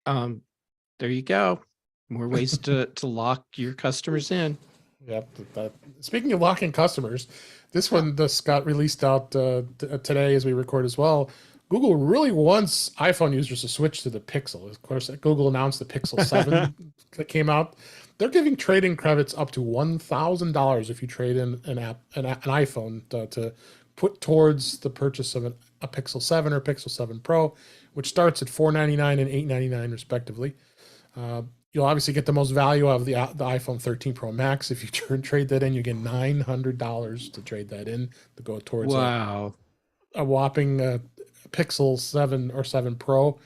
There you go. More ways to lock your customers in. Yep. Speaking of locking customers, this one just got released out today as we record as well. Google really wants iPhone users to switch to the Pixel. Of course, Google announced the Pixel 7 that came out. They're giving trade-in credits up to $1,000 if you trade in an iPhone to put towards the purchase of a Pixel 7 or Pixel 7 Pro, which starts at $499 and $899 respectively. You'll obviously get the most value of the iPhone 13 Pro Max. If you trade that in, you get $900 to trade that in to go towards Wow. a whopping Pixel 7 or 7 Pro.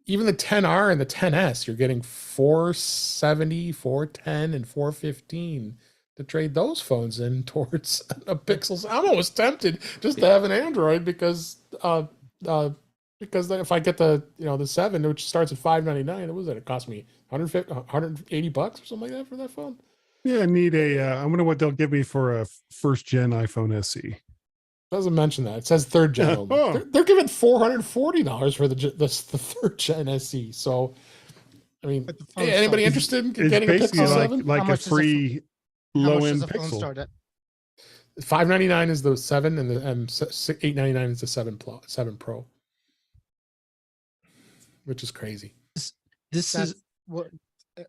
Even the 10R and the 10S, you're getting $470, $410, and $415 to trade those phones in towards a Pixel. I'm almost tempted just to have an Android because if I get the the 7, which starts at $599, what was that? It cost me $180 or something like that for that phone. Yeah, I need I wonder what they'll give me for a first gen iPhone SE. Doesn't mention that. It says third gen. only. Oh. They're giving $440 for the third gen SE. So, I mean, But the phone hey, anybody starts- interested in It's getting a basically Pixel like 7? like How a much is a free How low much end does the phone Pixel. start at? $599 is the 7, and the $899 is the 7 Pro, which is crazy. This That's is what.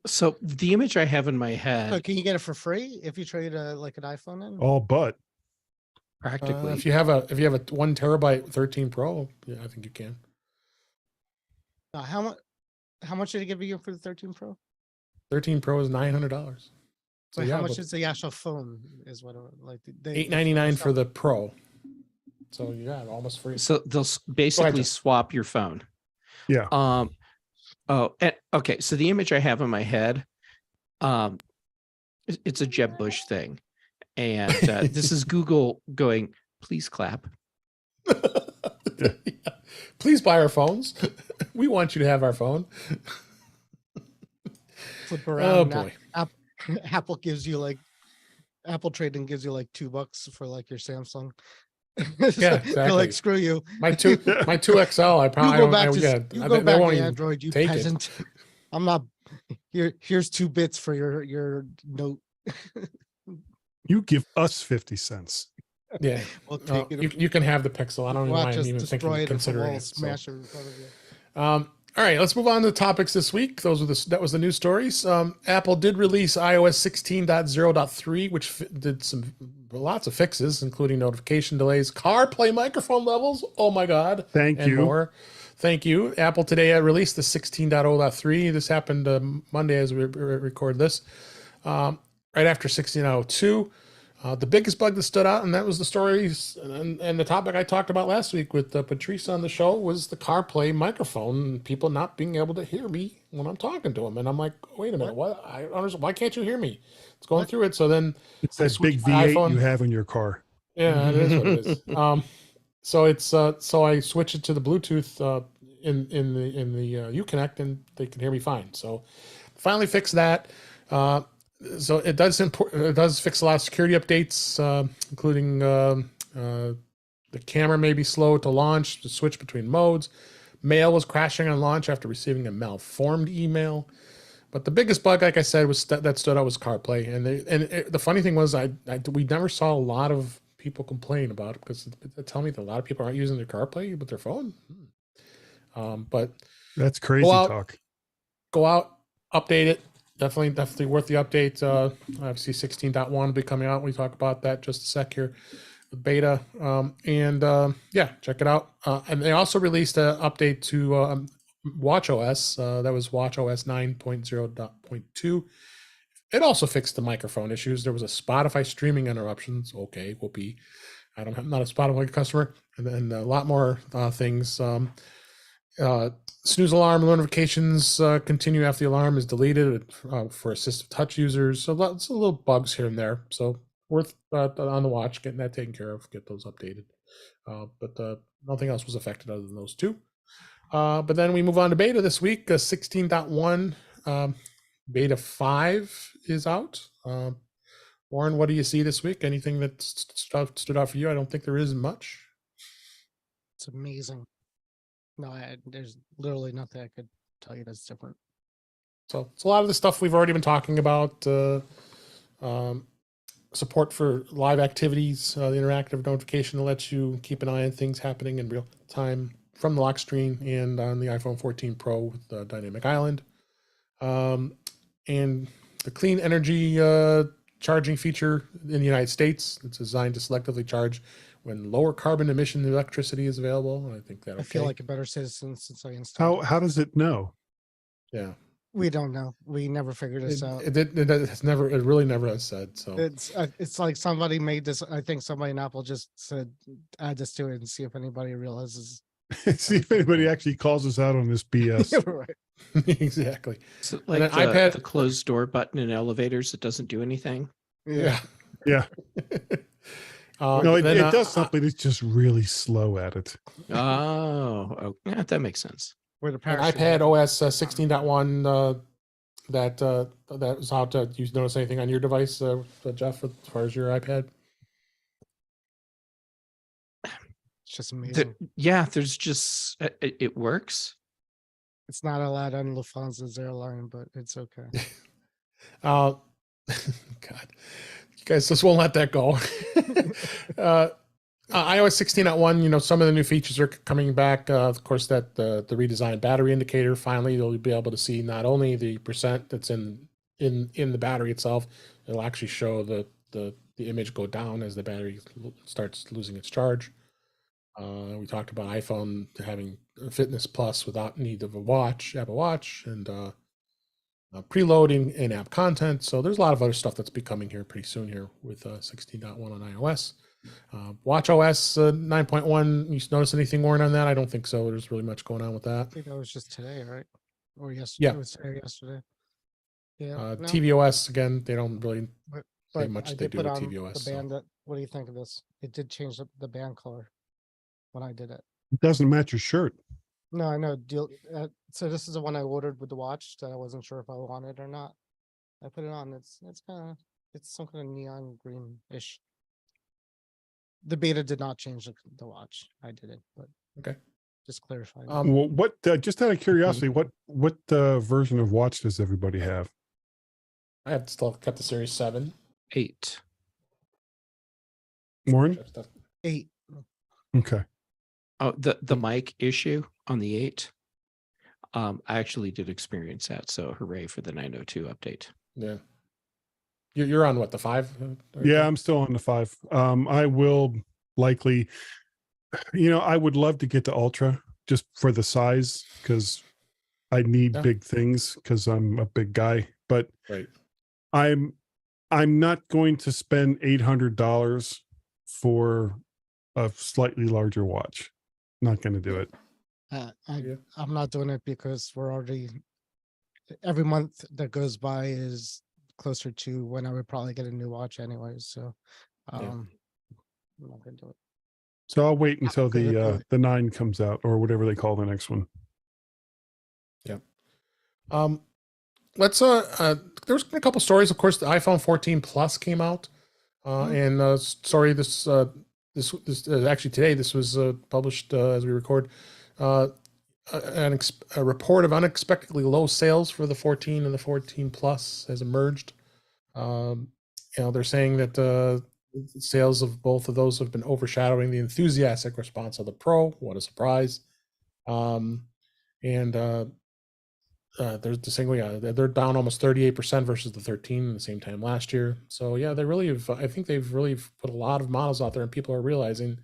so the image I have in my So head can you get it for free if you trade like an iPhone in? All but practically. If you have a 1 terabyte 13 Pro, yeah, I think you can. How much? How much did it give you for the 13 Pro? 13 Pro is $900. So But yeah, how much but is the actual phone? Is what like $899 for the Pro. So yeah, almost free. So they'll basically Jeff. swap your phone. Yeah. Okay. So the image I have in my head, it's a Jeb Bush thing, and this is Google going, please clap. Please buy our phones. We want you to have our phone. flip Oh around. boy. Apple gives you like Apple trading gives you like $2 for like your Samsung. Yeah, They're exactly. like, screw you. My 2XL, I You probably go don't. back I, to yeah, you they go back won't to even Android, you take it. peasant. I'm not here's 2 bits for your note. you give us 50 cents. Yeah, We'll take it. you can have the Pixel. I don't even Watch mind us even destroy thinking it if a considering wall it. So. smash it in front of you. All right, let's move on to the topics this week. That was the news stories. Apple did release iOS 16.0.3, which did lots of fixes, including notification delays, CarPlay microphone levels. Oh my God! Thank and you. more. Thank you. Apple today released the 16.0.3. This happened Monday as we record this. Right after 16.0.2. The biggest bug that stood out, and that was the stories and the topic I talked about last week with Patrice on the show, was the CarPlay microphone and people not being able to hear me when I'm talking to them. And I'm like, wait a minute, what? I don't understand. Why can't you hear me? It's going through it. So then It's I that big switched my V8 iPhone. you have in your car. Yeah, it is what it is. So it's so I switch it to the Bluetooth in the Uconnect, and they can hear me fine. So finally fixed that. So it does fix a lot of security updates, including the camera may be slow to launch, to switch between modes. Mail was crashing on launch after receiving a malformed email. But the biggest bug, like I said, was that stood out was CarPlay. And the funny thing was, we never saw a lot of people complain about it, because they tell me that a lot of people aren't using their CarPlay with their phone. But that's crazy talk. Go out, update it. Definitely worth the update. Obviously 16.1 will be coming out. We talk about that just a sec here. The beta. Yeah, check it out. And they also released an update to watchOS. That was watchOS 9.0.2. It also fixed the microphone issues. There was a Spotify streaming interruptions. Okay, whoopee. I'm not a Spotify customer. And then a lot more things. Snooze alarm notifications continue after the alarm is deleted for assistive touch users. So lots of little bugs here and there. So worth on the watch, getting that taken care of, get those updated. But nothing else was affected other than those two. But then we move on to beta this week. 16.1 beta 5 is out. Warren, what do you see this week? Anything that stood out for you? I don't think there is much. It's amazing. No, there's literally nothing I could tell you that's different. So it's a lot of the stuff we've already been talking about. Support for live activities, the interactive notification that lets you keep an eye on things happening in real time from the lock screen and on the iPhone 14 Pro with the Dynamic Island. And the clean energy charging feature in the United States. It's designed to selectively charge when lower carbon emission electricity is available. I think that I feel like a better citizen since I How installed how does it know? Yeah, We don't know. We never figured this out. it really never has said. So It's like somebody made this. I think somebody in Apple just said, add this to it and see if anybody realizes. See if anybody actually calls us out on this BS. Right. exactly. So like an the, iPad- the closed door button in elevators, it doesn't do anything. Yeah. Yeah. No, it does something. It's just really slow at it. Oh, yeah, that makes sense. Where the An parachute iPad had- OS 16.1 that was out. You notice anything on your device, Jeff, as far as your iPad? It's just amazing. Yeah, there's just it works. It's not allowed on Lufthansa's airline, but it's okay. God, you guys just won't let that go. iOS 16.1, some of the new features are coming back. Of course, that the redesigned battery indicator. Finally, you'll be able to see not only the percent that's in the battery itself, it'll actually show the image go down as the battery starts losing its charge. We talked about iPhone having Fitness Plus without need of Apple Watch, and preloading in-app content. So there's a lot of other stuff that's becoming here pretty soon here with 16.1 on iOS. watchOS 9.1. You notice anything, Warren, on that? I don't think so. There's really much going on with that. I think that was just today, right? Or yesterday. Yeah. It was today, yesterday. Yeah. no, tvOS, again, they don't really say but much I they did do put with on tvOS. the So. band. What do you think of this? It did change the band color when I did it. It doesn't match your shirt. No, I know. So this is the one I ordered with the watch that I wasn't sure if I wanted or not. I put it on. It's some kind of neon green-ish. The beta did not change the watch. I did it, but Okay. Just clarifying. Well, what? Just out of curiosity, what version of watch does everybody have? I have still kept the Series 7. 8. Warren? 8. Okay. Oh, the mic issue on the 8. I actually did experience that, so hooray for the 902 update. Yeah. You're on what, the 5? Yeah, I'm still on the 5. I will likely, I would love to get the Ultra just for the size, because I need big things because I'm a big guy. But right. I'm not going to spend $800 for a slightly larger watch. Not going to do it. I'm not doing it because we're already, every month that goes by is closer to when I would probably get a new watch anyways. So I'm not gonna do it. So I'll wait until Good, the 9 comes out, or whatever they call the next one. Yeah. Let's there was a couple stories. Of course, the iPhone 14 Plus came out, and sorry, this actually today this was published as we record. A report of unexpectedly low sales for the 14 and the 14 Plus has emerged. They're saying that sales of both of those have been overshadowing the enthusiastic response of the Pro. What a surprise! There's the single, they're down almost 38% versus the 13 at the same time last year. So yeah, they really have. I think they've really put a lot of models out there, and people are realizing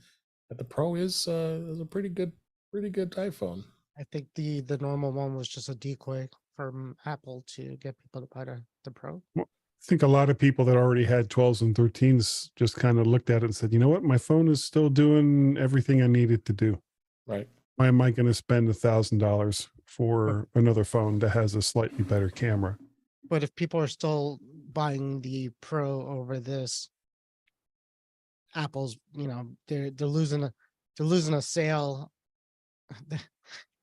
that the Pro is a pretty good iPhone. I think the normal one was just a decoy from Apple to get people to buy the Pro. Well, I think a lot of people that already had 12s and 13s just kind of looked at it and said, you know what, my phone is still doing everything I need it to do. Right. Why am I going to spend $1,000 for another phone that has a slightly better camera? But if people are still buying the Pro over this, Apple's, they're losing a sale.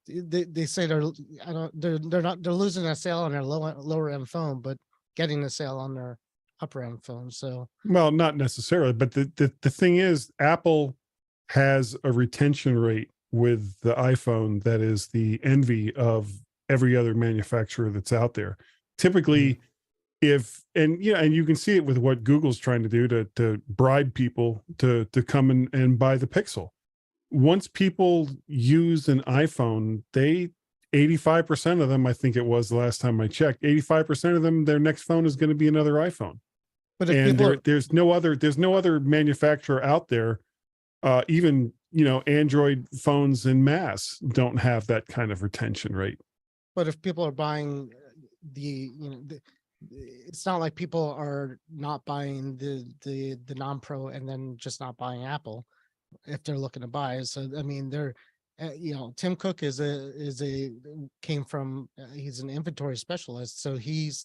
They say they're losing a sale on their lower end phone, but getting a sale on their upper end phone. So, well, not necessarily, but the thing is, Apple has a retention rate with the iPhone that is the envy of every other manufacturer that's out there. Typically, and you can see it with what Google's trying to do to bribe people to come and buy the Pixel. Once people use an iPhone, 85% of them, I think it was the last time I checked, 85% of them, their next phone is going to be another iPhone. but if there's no other manufacturer out there, even Android phones en masse don't have that kind of retention rate. But if people are buying it's not like people are not buying the non-Pro and then just not buying Apple if they're looking to buy. So I mean, they're Tim Cook he's an inventory specialist, so he's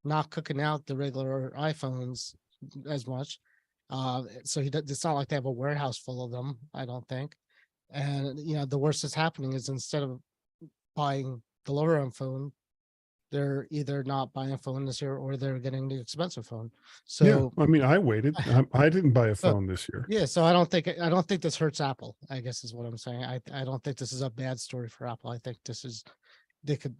not cooking out the regular iPhones as much. So it's not like they have a warehouse full of them, I don't think. And the worst that's happening is instead of buying the lower end phone, they're either not buying a phone this year or they're getting the expensive phone. So yeah, I mean, I waited. I didn't buy a phone this year. Yeah, so I don't think this hurts Apple, I guess is what I'm saying. I don't think this is a bad story for Apple. I think this is it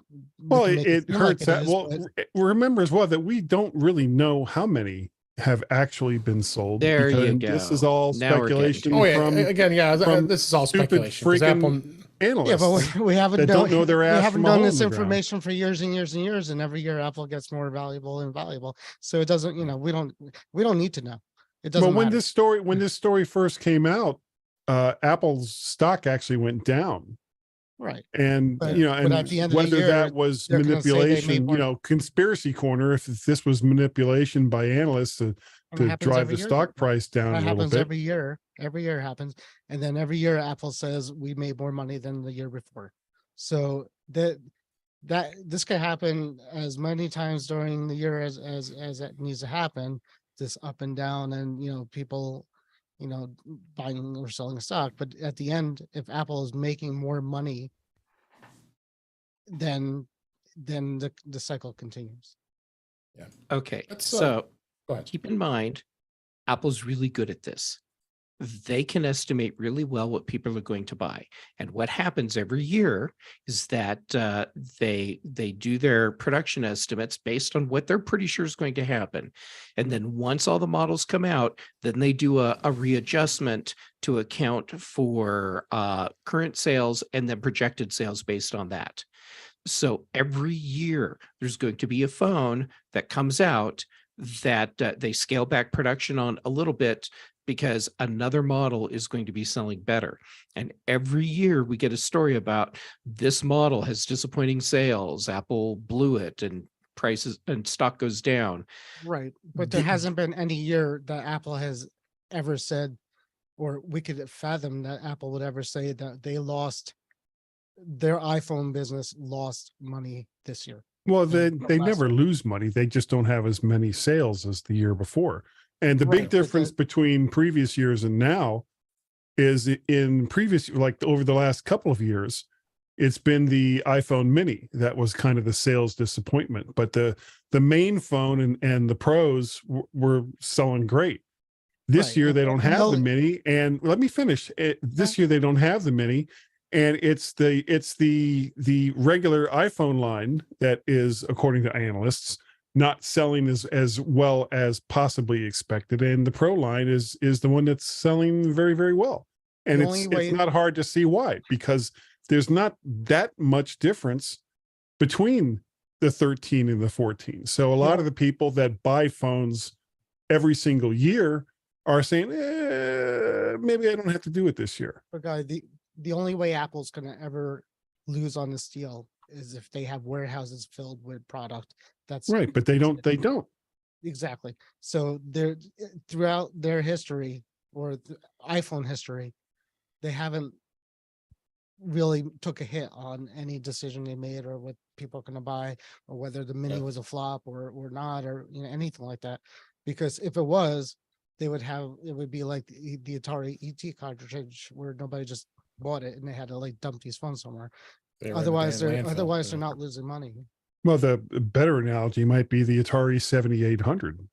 hurts that. Well, remember as well that we don't really know how many have actually been sold. There you go. This is all speculation. This is all speculation. Apple analysts. Yeah, but we haven't don't know their ass. We haven't from a done hole this in the information for years and years and years, and every year Apple gets more valuable and valuable. So it doesn't, we don't need to know. It doesn't. Well, matter. when this story first came out, Apple's stock actually went down. Right. And but at the end whether of the year, that was manipulation, conspiracy corner, if this was manipulation by analysts to drive the stock price down a little bit. That happens every year. Every year happens. And then every year Apple says we made more money than the year before. So that this could happen as many times during the year as it needs to happen, this up and down, and people buying or selling stock. But at the end, if Apple is making more money, then the cycle continues. Yeah. Okay. So go ahead. Keep in mind, Apple's really good at this. They can estimate really well what people are going to buy. And what happens every year is that they do their production estimates based on what they're pretty sure is going to happen. And then once all the models come out, then they do a readjustment to account for current sales and then projected sales based on that. So every year there's going to be a phone that comes out that they scale back production on a little bit because another model is going to be selling better. And every year we get a story about this model has disappointing sales. Apple blew it and prices and stock goes down. Right. But there hasn't been any year that Apple has ever said, or we could fathom that Apple would ever say that they lost their iPhone business, lost money this year. Well, And they last never year. lose money. They just don't have as many sales as the year before. And the big Right, but difference that- between previous years and now is in previous, like over the last couple of years, it's been the iPhone mini that was kind of the sales disappointment. But the main phone and the pros were selling great. This Right, year they don't and have the those- mini, and let me finish. This year they don't have the mini, and it's the regular iPhone line that is, according to analysts, not selling as well as possibly expected, and the Pro line is the one that's selling very, very well. And The it's only way- it's not hard to see why, because there's not that much difference between the 13 and the 14. So a lot of the people that buy phones every single year are saying, maybe I don't have to do it this year. But guy, the only way Apple's gonna ever lose on this deal is if they have warehouses filled with product. That's Right, but they don't. exactly. So they're throughout their history or the iPhone history, they haven't really took a hit on any decision they made or what people are going to buy or whether the mini was a flop or not, or anything like that. Because if it was, they would have, it would be like the Atari ET cartridge where nobody just bought it and they had to like dump these phones somewhere. Otherwise they're not losing money. Well, the better analogy might be the Atari 7800.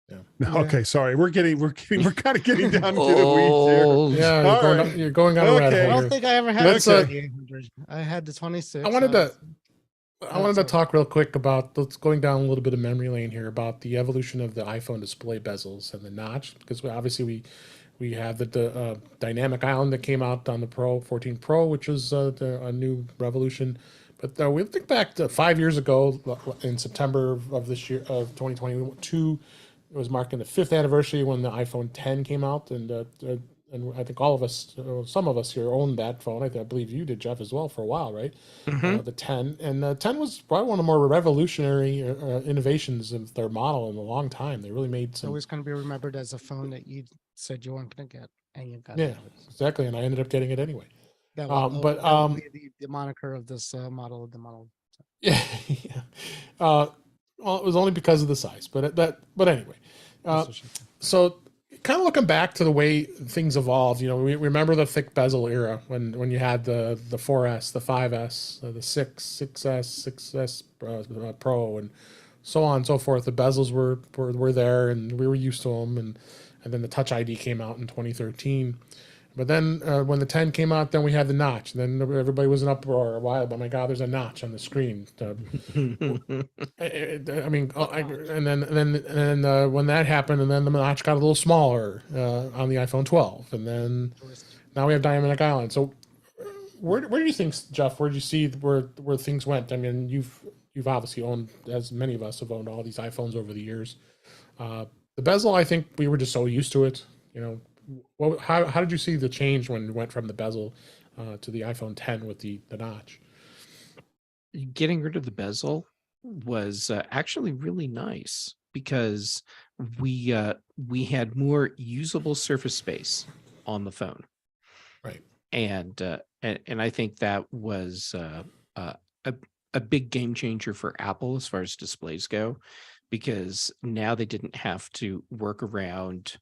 Yeah. No, Yeah. okay, sorry. We're kind of getting down to the weeds here. Oh, Yeah, All right. you're going on a rabbit Okay. I hole don't here. think I ever had Let's, the 7800. I had the 26. I wanted to sorry. talk real quick about, let's going down a little bit of memory lane here about the evolution of the iPhone display bezels and the notch, because we have the dynamic island that came out on the 14 Pro, which was a new revolution. But we think back to 5 years ago in September of this year of 2022. It was marking the 5th anniversary when the iPhone 10 came out, and I think all of us, some of us here, owned that phone. I believe you did, Jeff, as well, for a while, right? The 10, and the 10 was probably one of the more revolutionary innovations of their model in a long time. They really made It's some. always going to be remembered as a phone that you said you weren't going to get, and you got Yeah, it. exactly, and I ended up getting it anyway. That but, will be the moniker of this model of the model. Yeah, yeah. Well, it was only because of the size, but anyway. That's what she said. So kind of looking back to the way things evolved, we remember the thick bezel era when you had the 4S, the 5S, the 6S, 6S Pro, and so on and so forth. The bezels were there, and we were used to them, and then the Touch ID came out in 2013. But then when the 10 came out, then we had the notch. Then everybody was in uproar a while. But my God, there's a notch on the screen. I mean, and then when that happened, and then the notch got a little smaller on the iPhone 12, and then now we have Dynamic Island. So where do you think, Jeff? Where do you see where things went? I mean, you've obviously owned, as many of us have owned, all these iPhones over the years. The bezel, I think we were just so used to it. Well, how did you see the change when it went from the bezel to the iPhone 10 with the notch? Getting rid of the bezel was actually really nice because we had more usable surface space on the phone, Right? and I think that was a big game changer for Apple as far as displays go, because now they didn't have to work around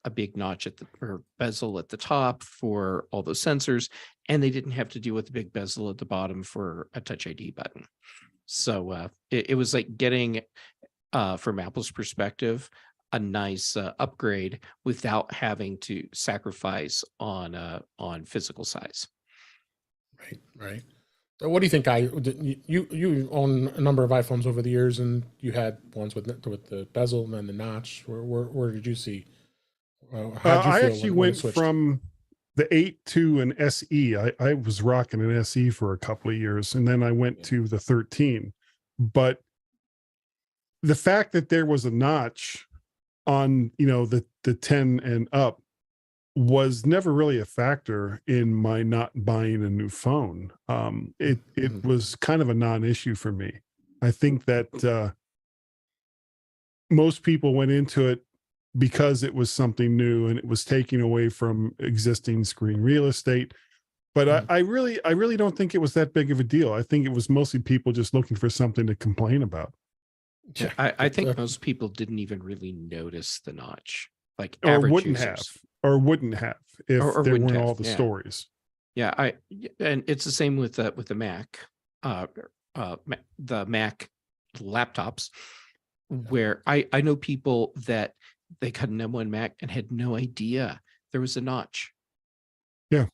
a big notch or bezel at the top for all those sensors, and they didn't have to deal with the big bezel at the bottom for a Touch ID button. So it was like getting, from Apple's perspective, a nice upgrade without having to sacrifice on physical size. Right. So what do you think, Guy? You own a number of iPhones over the years, and you had ones with the bezel and then the notch. Where did you see? I actually went from the 8 to an SE. I was rocking an SE for a couple of years, and then I went to the 13. But the fact that there was a notch on, the 10 and up was never really a factor in my not buying a new phone. It was kind of a non-issue for me. I think that most people went into it because it was something new and it was taking away from existing screen real estate. But I really don't think it was that big of a deal. I think it was mostly people just looking for something to complain about. Yeah, I think most people didn't even really notice the notch, like Or average wouldn't users. have, or wouldn't have if Or there wouldn't weren't have, all the yeah. stories. Yeah, and it's the same with the Mac, the Mac laptops, where I know people that they got an M1 Mac and had no idea there was a notch. Yeah.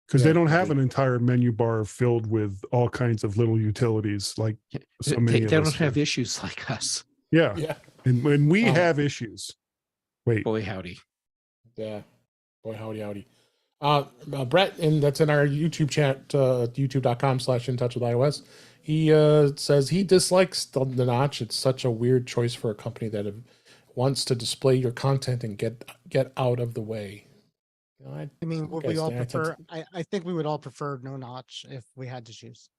Because they don't I have mean, an entire menu bar filled with all kinds of little utilities like so many They of don't us have do. issues like us. Yeah. yeah, And when we have issues, wait, Boy, howdy. yeah. Boy, howdy. Brett, and that's in our YouTube chat, youtube.com/intouchwithios. He says he dislikes the notch. It's such a weird choice for a company that wants to display your content and get out of the way. You know, I mean, would we all prefer? I think we would all prefer no notch if we had to choose.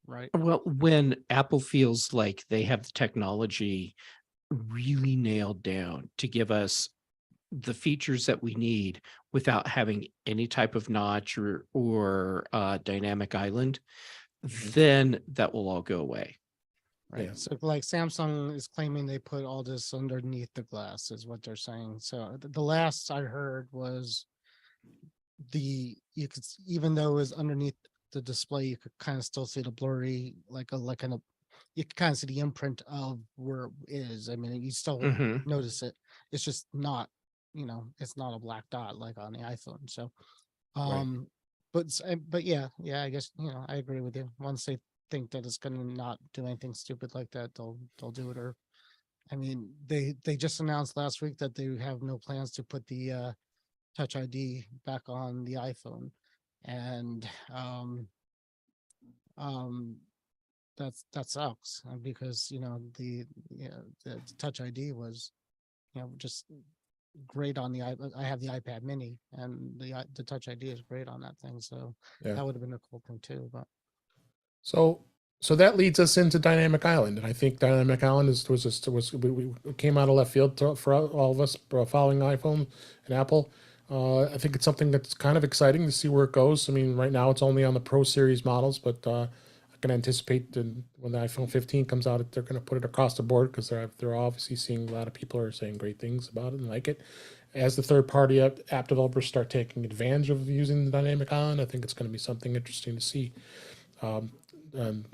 Right. Well, when Apple feels like they have the technology really nailed down to give us the features that we need without having any type of notch or dynamic island, then that will all go away. Right. Yeah. So like Samsung is claiming they put all this underneath the glass is what they're saying. So the last I heard was you could, even though it was underneath the display, you could kind of still see the blurry, you could kind of see the imprint of where it is. I mean, you still notice it. It's just not, it's not a black dot like on the iPhone. So, but yeah, I guess, I agree with you. Once they think that it's going to not do anything stupid like that, they'll do it. Or, I mean, they just announced last week that they have no plans to put the Touch ID back on the iPhone, and that sucks because the Touch ID was just great on the I have the iPad Mini, and the Touch ID is great on that thing, so that would have been a cool thing too. But so that leads us into Dynamic Island, and I think Dynamic Island we came out of left field for all of us following iPhone and Apple. I think it's something that's kind of exciting to see where it goes. I mean, right now it's only on the Pro Series models, but I can anticipate that when the iPhone 15 comes out, they're going to put it across the board because they're obviously seeing a lot of people are saying great things about it and like it. As the third-party app developers start taking advantage of using the Dynamic Island, I think it's going to be something interesting to see, and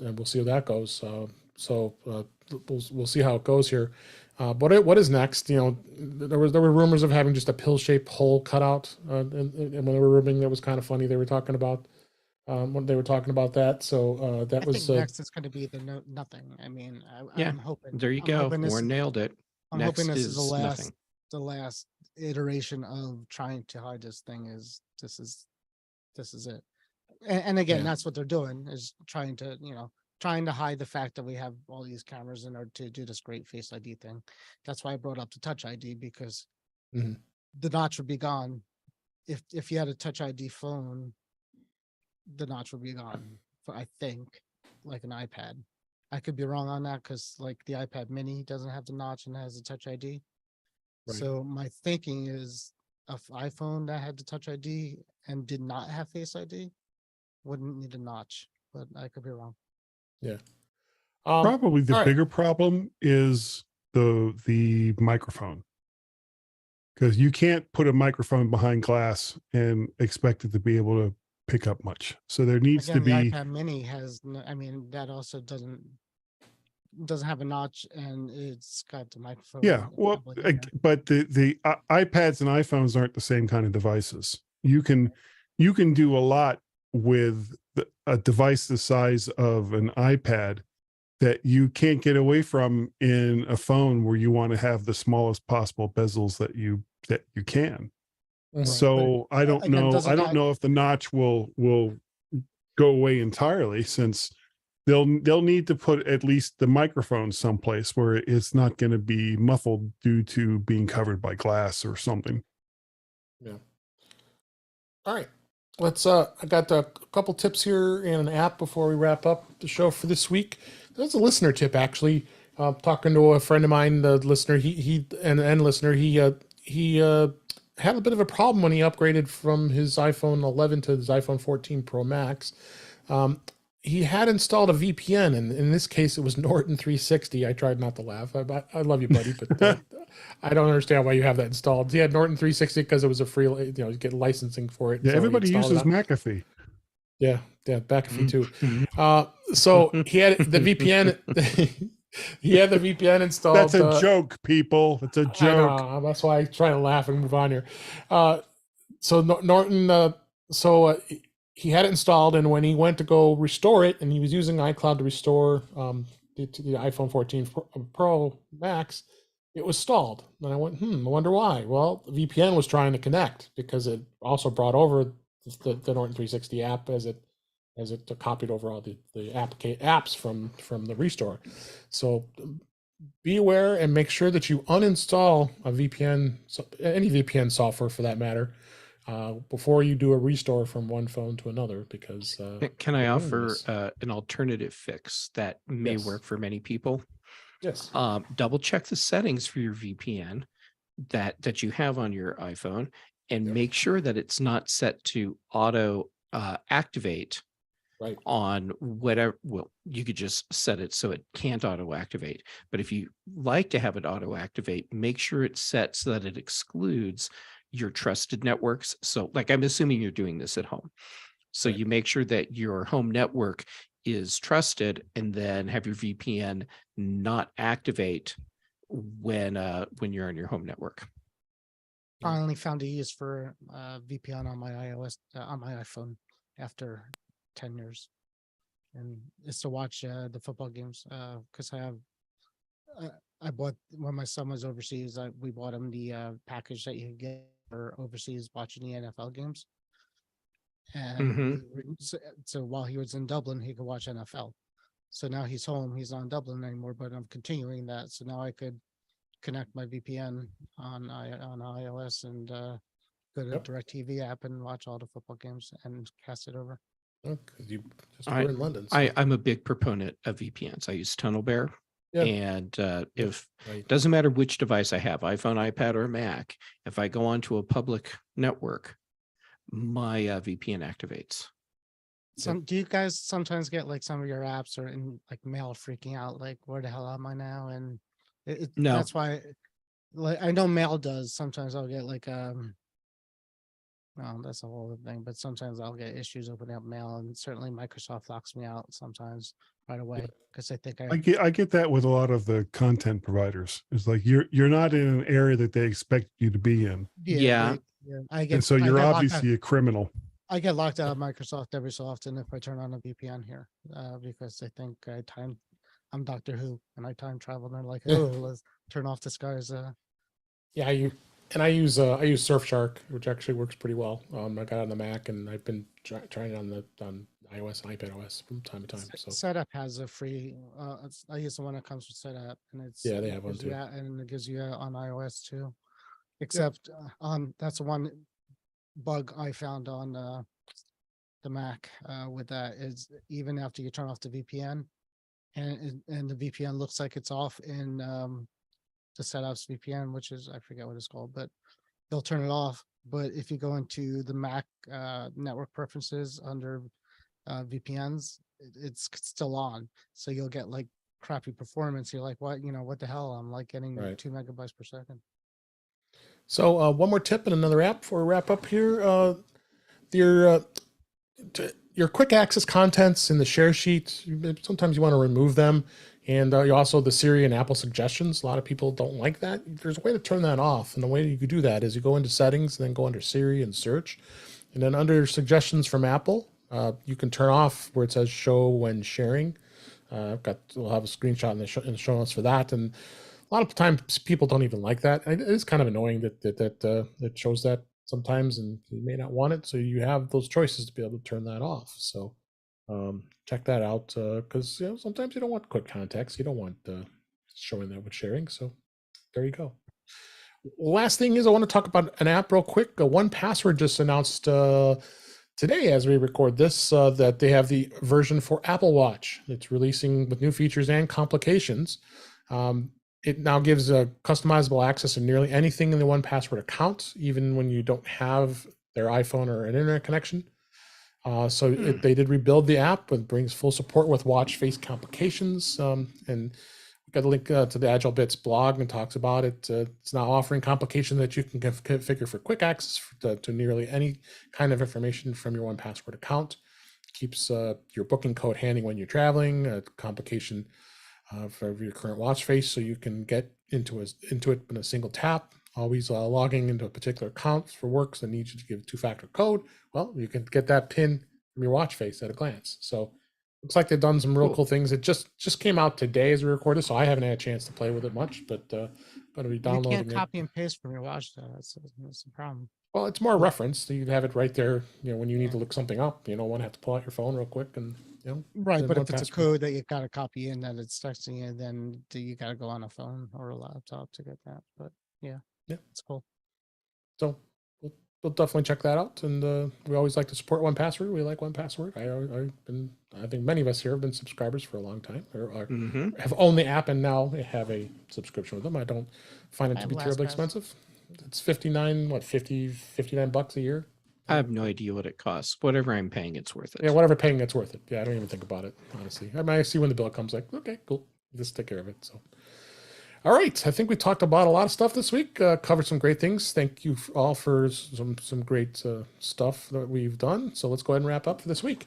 we'll see how that goes. We'll see how it goes here. What is next? There were rumors of having just a pill-shaped hole cut out, and when they were rumoring, that was kind of funny. They were talking about when they were talking about that. So that I was think next is going to be the nothing. I mean, I'm hoping. There you go. Warren nailed it. I'm next hoping this is nothing. the last iteration of trying to hide this thing. This is it. And again, that's what they're doing, is trying to hide the fact that we have all these cameras in order to do this great Face ID thing. That's why I brought up the Touch ID, because the notch would be gone. If you had a Touch ID phone, the notch would be gone, I think, like an iPad. I could be wrong on that, because like the iPad Mini doesn't have the notch and has the Touch ID. Right. So my thinking is, an iPhone that had the Touch ID and did not have Face ID wouldn't need a notch, but I could be wrong. Yeah. Probably the bigger problem is the microphone, because you can't put a microphone behind glass and expect it to be able to pick up much. So there needs to be. The iPad Mini has, that also doesn't have a notch, and it's got the microphone. Yeah, well, but the iPads and iPhones aren't the same kind of devices. You can do a lot with a device the size of an iPad that you can't get away from in a phone where you want to have the smallest possible bezels that you can. Right. So I don't know. I don't know if the notch will go away entirely, since they'll need to put at least the microphone someplace where it's not going to be muffled due to being covered by glass or something. Yeah. All right. Let's I got a couple tips here and an app before we wrap up the show for this week. That's a listener tip, actually. Talking to a friend of mine, the listener, he had a bit of a problem when he upgraded from his iPhone 11 to his iPhone 14 Pro Max. He had installed a VPN, and in this case, it was Norton 360. I tried not to laugh. I love you, buddy, but I don't understand why you have that installed. He had Norton 360 because it was a free, you get licensing for it. Yeah, so everybody uses McAfee. Yeah, McAfee too. So he had the VPN. He had the VPN installed. That's a joke, people. It's a joke. I know, that's why I try to laugh and move on here. So Norton, he had it installed, and when he went to go restore it, and he was using iCloud to restore the iPhone 14 Pro Max, it was stalled. And I went, I wonder why. Well, the VPN was trying to connect because it also brought over the Norton 360 app as it copied over all the apps from the restore. So be aware and make sure that you uninstall a VPN, any VPN software for that matter, before you do a restore from one phone to another. Because can I offer an alternative fix that may Yes. work for many people? Yes. Double check the settings for your VPN that you have on your iPhone, and make sure that it's not set to auto activate Right. on whatever. Well, you could just set it so it can't auto activate, but if you like to have it auto activate, make sure it's set so that it excludes your trusted networks. So like, I'm assuming you're doing this at home, so you make sure that your home network is trusted, and then have your VPN not activate when you're on your home network. Finally found a use for VPN on my iOS on my iPhone after 10 years, and it's to watch the football games because I bought when my son was overseas. We bought him the package that you could get for overseas watching the NFL games, and so while he was in Dublin, he could watch NFL. So now he's home; he's not in Dublin anymore. But I'm continuing that, so now I could connect my VPN on iOS and go to the DirecTV app and watch all the football games and cast it over. Because you just were in London. So. I'm a big proponent of VPNs. I use Tunnel Bear. Yeah. And if it doesn't matter which device I have, iPhone, iPad, or Mac, if I go onto a public network, my VPN activates. Do you guys sometimes get like some of your apps or in like mail freaking out, like where the hell am I now? And No. That's why, like I know mail does. Sometimes I'll get like well, that's a whole other thing. But sometimes I'll get issues opening up mail, and certainly Microsoft locks me out sometimes right away because I think I get that with a lot of the content providers. It's like you're not in an area that they expect you to be in. Yeah. And so you're obviously a criminal. I get locked out of Microsoft every so often if I turn on a VPN here because I think I'm Doctor Who and I time travel, and they're like, oh, let's turn off this guy's. Yeah, I use Surfshark, which actually works pretty well. I got it on the Mac, and I've been trying it on iOS and iPadOS from time to time. So Setup has a free. I use the one that comes with Setup, and it's they have one too, and it gives you on iOS too. Except that's one bug I found on the Mac with that is even after you turn off the VPN, and the VPN looks like it's off in the setups VPN, which is I forget what it's called, but they'll turn it off. But if you go into the Mac network preferences under VPNs, it's still on, so you'll get like crappy performance. You're like, what the hell? I'm like getting 2 megabytes per second. So one more tip and another app before we wrap up here. Your quick access contents in the share sheet, sometimes you want to remove them. And you also the Siri and Apple suggestions. A lot of people don't like that. There's a way to turn that off. And the way you can do that is you go into settings and then go under Siri and search. And then under suggestions from Apple, you can turn off where it says show when sharing. We'll have a screenshot in the show notes for that. And a lot of times people don't even like that. And it is kind of annoying that it shows that sometimes, and you may not want it. So you have those choices to be able to turn that off. So check that out because sometimes you don't want quick context. You don't want showing that with sharing. So there you go. Last thing is I want to talk about an app real quick. 1Password just announced today, as we record this, that they have the version for Apple Watch. It's releasing with new features and complications. It now gives customizable access to nearly anything in the 1Password account, even when you don't have their iPhone or an internet connection. They did rebuild the app, but brings full support with watch face complications. And we got a link to the Agile Bits blog and talks about it. It's now offering complications that you can configure for quick access to nearly any kind of information from your 1Password account. Keeps your booking code handy when you're traveling. A complication for your current watch face, so you can get into it in a single tap. Always logging into a particular account for works that needs you to give a 2-factor code. Well, you can get that pin from your watch face at a glance. So looks like they've done some real cool things. It just came out today as we recorded, so I haven't had a chance to play with it much, but going to be downloading You can't copy and paste from your watch, though. That's the problem. Well, it's more reference. So you have it right there. When you need to look something up, you don't want to have to pull out your phone real quick and Right, but if it's a code that you've got to copy in that it's texting you, then you got to go on a phone or a laptop to get that. But yeah, it's cool. So we'll definitely check that out. And we always like to support 1Password. We like 1Password. I think many of us here have been subscribers for a long time, or have owned the app and now have a subscription with them. I don't find it to be terribly expensive. It's $59 a year. I have no idea what it costs. Whatever I'm paying, it's worth it. Yeah, whatever paying, it's worth it. Yeah, I don't even think about it, honestly. I see when the bill comes, like, okay, cool, just take care of it. So, all right, I think we talked about a lot of stuff this week. Covered some great things. Thank you all for some great stuff that we've done. So let's go ahead and wrap up for this week.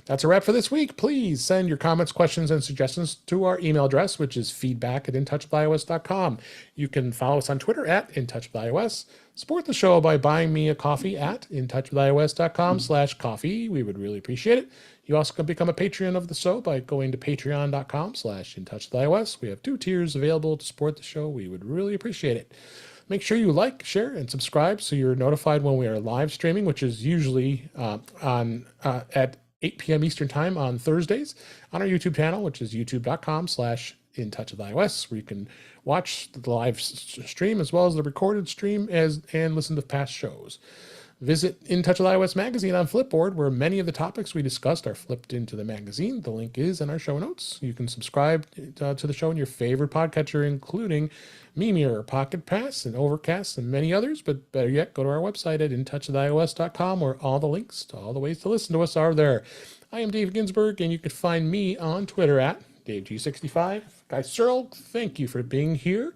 That's a wrap for this week. Please send your comments, questions, and suggestions to our email address, which is feedback@intouchwithios.com. You can follow us on Twitter @intouchwithios. Support the show by buying me a coffee at intouchwithios.com/coffee. We would really appreciate it. You also can become a Patreon of the show by going to patreon.com/intouchwithios. We have 2 tiers available to support the show. We would really appreciate it. Make sure you like, share, and subscribe so you're notified when we are live streaming, which is usually at 8 p.m. Eastern Time on Thursdays on our YouTube channel, which is youtube.com/intouchwithios, where you can watch the live stream as well as the recorded stream and listen to past shows. Visit In Touch with iOS magazine on Flipboard, where many of the topics we discussed are flipped into the magazine. The link is in our show notes. You can subscribe to the show in your favorite podcatcher, including Mimir, Pocket Pass, and Overcast, and many others. But better yet, go to our website at intouchwithios.com, where all the links to all the ways to listen to us are there. I am Dave Ginsburg, and you can find me on Twitter at DaveG65. Guys, Searle, thank you for being here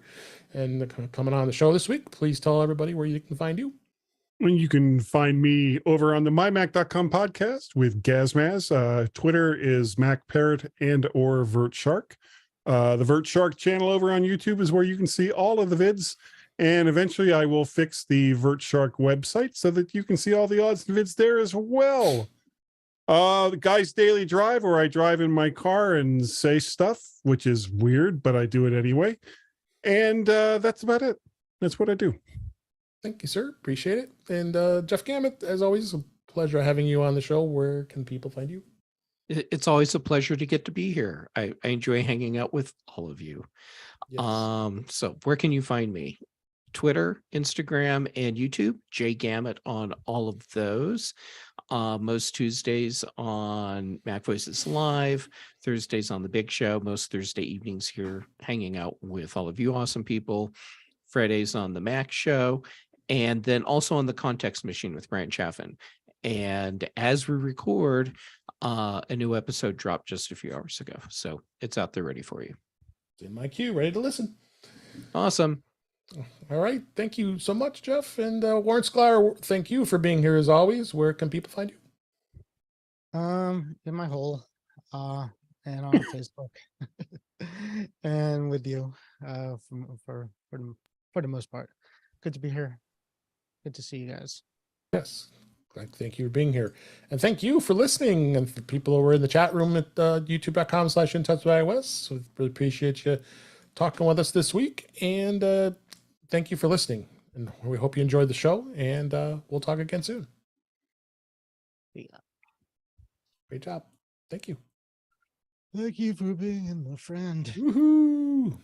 and coming on the show this week. Please tell everybody where you can find you. You can find me over on the mymac.com podcast with Gazmaz. Twitter is MacParrot and/or VertShark. The VertShark channel over on YouTube is where you can see all of the vids. And eventually I will fix the VertShark website so that you can see all the odds and vids there as well. The Guy's Daily Drive, where I drive in my car and say stuff, which is weird, but I do it anyway. And that's about it. That's what I do. Thank you, sir. Appreciate it. And Jeff Gamet, as always, a pleasure having you on the show. Where can people find you? It's always a pleasure to get to be here. I enjoy hanging out with all of you. Yes. So where can you find me? Twitter, Instagram, and YouTube. Jay Gamet on all of those. Most Tuesdays on Mac Voices Live, Thursdays on The Big Show, most Thursday evenings here hanging out with all of you awesome people, Fridays on The Mac Show, and then also on The Context Machine with Brian Chaffin. And as we record, a new episode dropped just a few hours ago. So it's out there ready for you. It's in my queue, ready to listen. Awesome. All right. Thank you so much, Jeff. And Warren Sklar, thank you for being here as always. Where can people find you? In my hole, and on Facebook, and with you, for the most part. Good to be here. Good to see you guys. Yes. Thank you for being here. And thank you for listening. And for people who are in the chat room at youtube.com/intouchwithios. We really appreciate you talking with us this week. And thank you for listening. And we hope you enjoyed the show. And we'll talk again soon. Yeah. Great job. Thank you. Thank you for being my friend. Woohoo!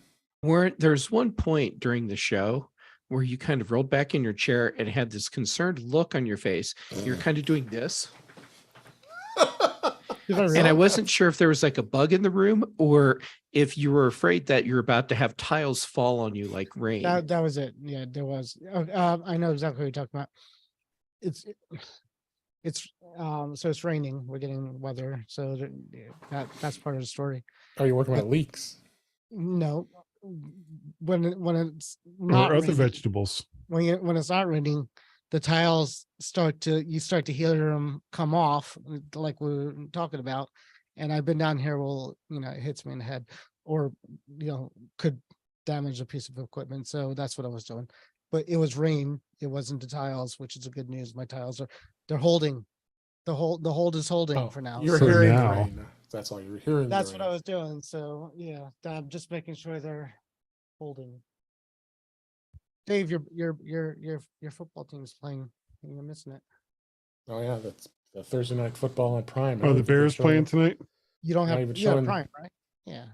There's one point during the show where you kind of rolled back in your chair and had this concerned look on your face. You're kind of doing this. Is that And I real? wasn't sure if there was like a bug in the room or if you were afraid that you're about to have tiles fall on you like rain. That was it. Yeah, there was. I know exactly what you're talking about. It's so it's raining. We're getting weather, so that's part of the story. Oh, you're working on leaks. No, when it's Or not other raining, vegetables. when it's not raining, the tiles start to hear them come off, like we were talking about. And I've been down here, well, it hits me in the head, or could damage a piece of equipment. So that's what I was doing. But it was rain. It wasn't the tiles, which is a good news. My tiles they're holding. The hold is holding for now. You're So hearing now- the rain. That's all you're hearing. That's what I was doing. So yeah, I'm just making sure they're holding. Dave, your football team's playing. You're missing it. Oh yeah, that's the Thursday night football on Prime. Oh, the Bears playing tonight? You don't Not have even you have showing- Prime, right? Yeah.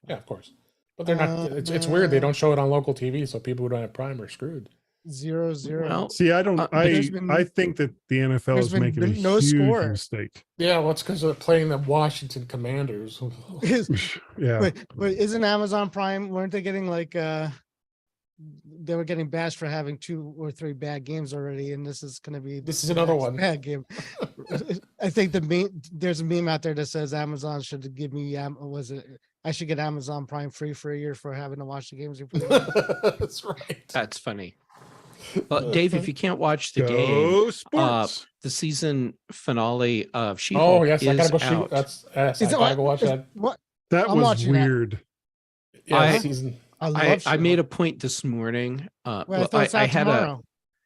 Yeah, of course. But they're not. It's weird. They don't show it on local TV, so people who don't have Prime are screwed. 0-0. Well, See, I don't. there's been- I think that the NFL there's is been making a no huge score. mistake. Yeah, well, it's because they're playing the Washington Commanders. Yeah. But isn't Amazon Prime? Weren't they getting like they were getting bashed for having 2 or 3 bad games already, and this is going to be This is another next one. bad game. I think there's a meme out there that says Amazon should give me I should get Amazon Prime free for a year for having to watch the games. That's right. That's funny. Well, Dave, if you can't watch the game, Go sports. the season finale of She Oh yes, I gotta go see. out. That's I gotta go watch that. What? That I'm was watching that. weird. Yeah, I- season. I love I She-Hulk. made a point this morning. Well, I Well, thought it's out I had a tomorrow.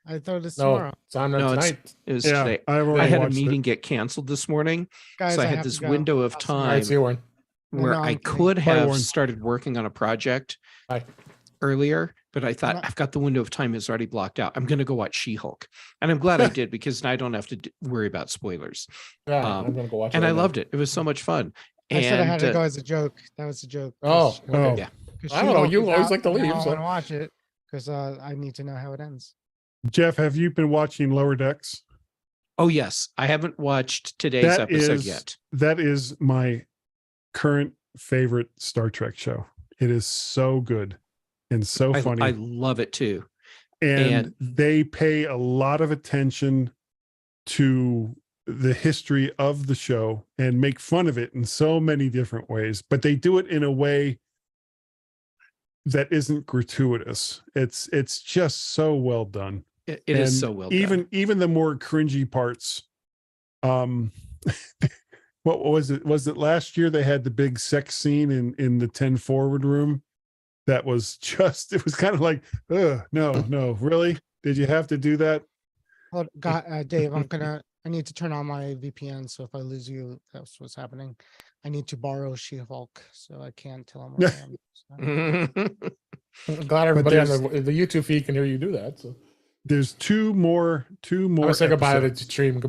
I thought it's No, tomorrow. it's on No, it's- tonight. it was Yeah, today. I've I already had a watched meeting it. get canceled this morning, Guys, so I had have to this go. window of I'll see you. All right, time see you, Warren. where No, I I'm kidding. could Bye, have Warren. started working on a project Bye. earlier, but I thought not- I've got the window of time is already blocked out. I'm going to go watch She-Hulk, and I'm glad I did because I don't have to worry about spoilers. Yeah, Um, I'm gonna go watch it. And I right now. loved it. It was so much fun. I said I had to And, go as a joke. That was a joke. Oh, okay. Oh, yeah. I don't know, you always like to leave, I so- want to watch it because I need to know how it ends. Jeff, have you been watching Lower Decks? Oh yes, I haven't watched today's That episode is- yet. That is my current favorite Star Trek show. It is so good and so funny. I love it too. and they pay a lot of attention to the history of the show and make fun of it in so many different ways, but they do it in a way that isn't gratuitous. It's just so well done. It is And so well even done. even the more cringy parts. What was it? Was it last year they had the big sex scene in the 10 forward room? That was just, it was kind of like, no, really? Did you have to do that? Hold, God, Dave, I need to turn on my VPN. So if I lose you, that's what's happening. I need to borrow She-Hulk, so I can't tell him where I am. So. I'm glad everybody on there's- the YouTube feed can hear you do that. So There's two more. I'm gonna say goodbye to the episodes. stream. Goodbye.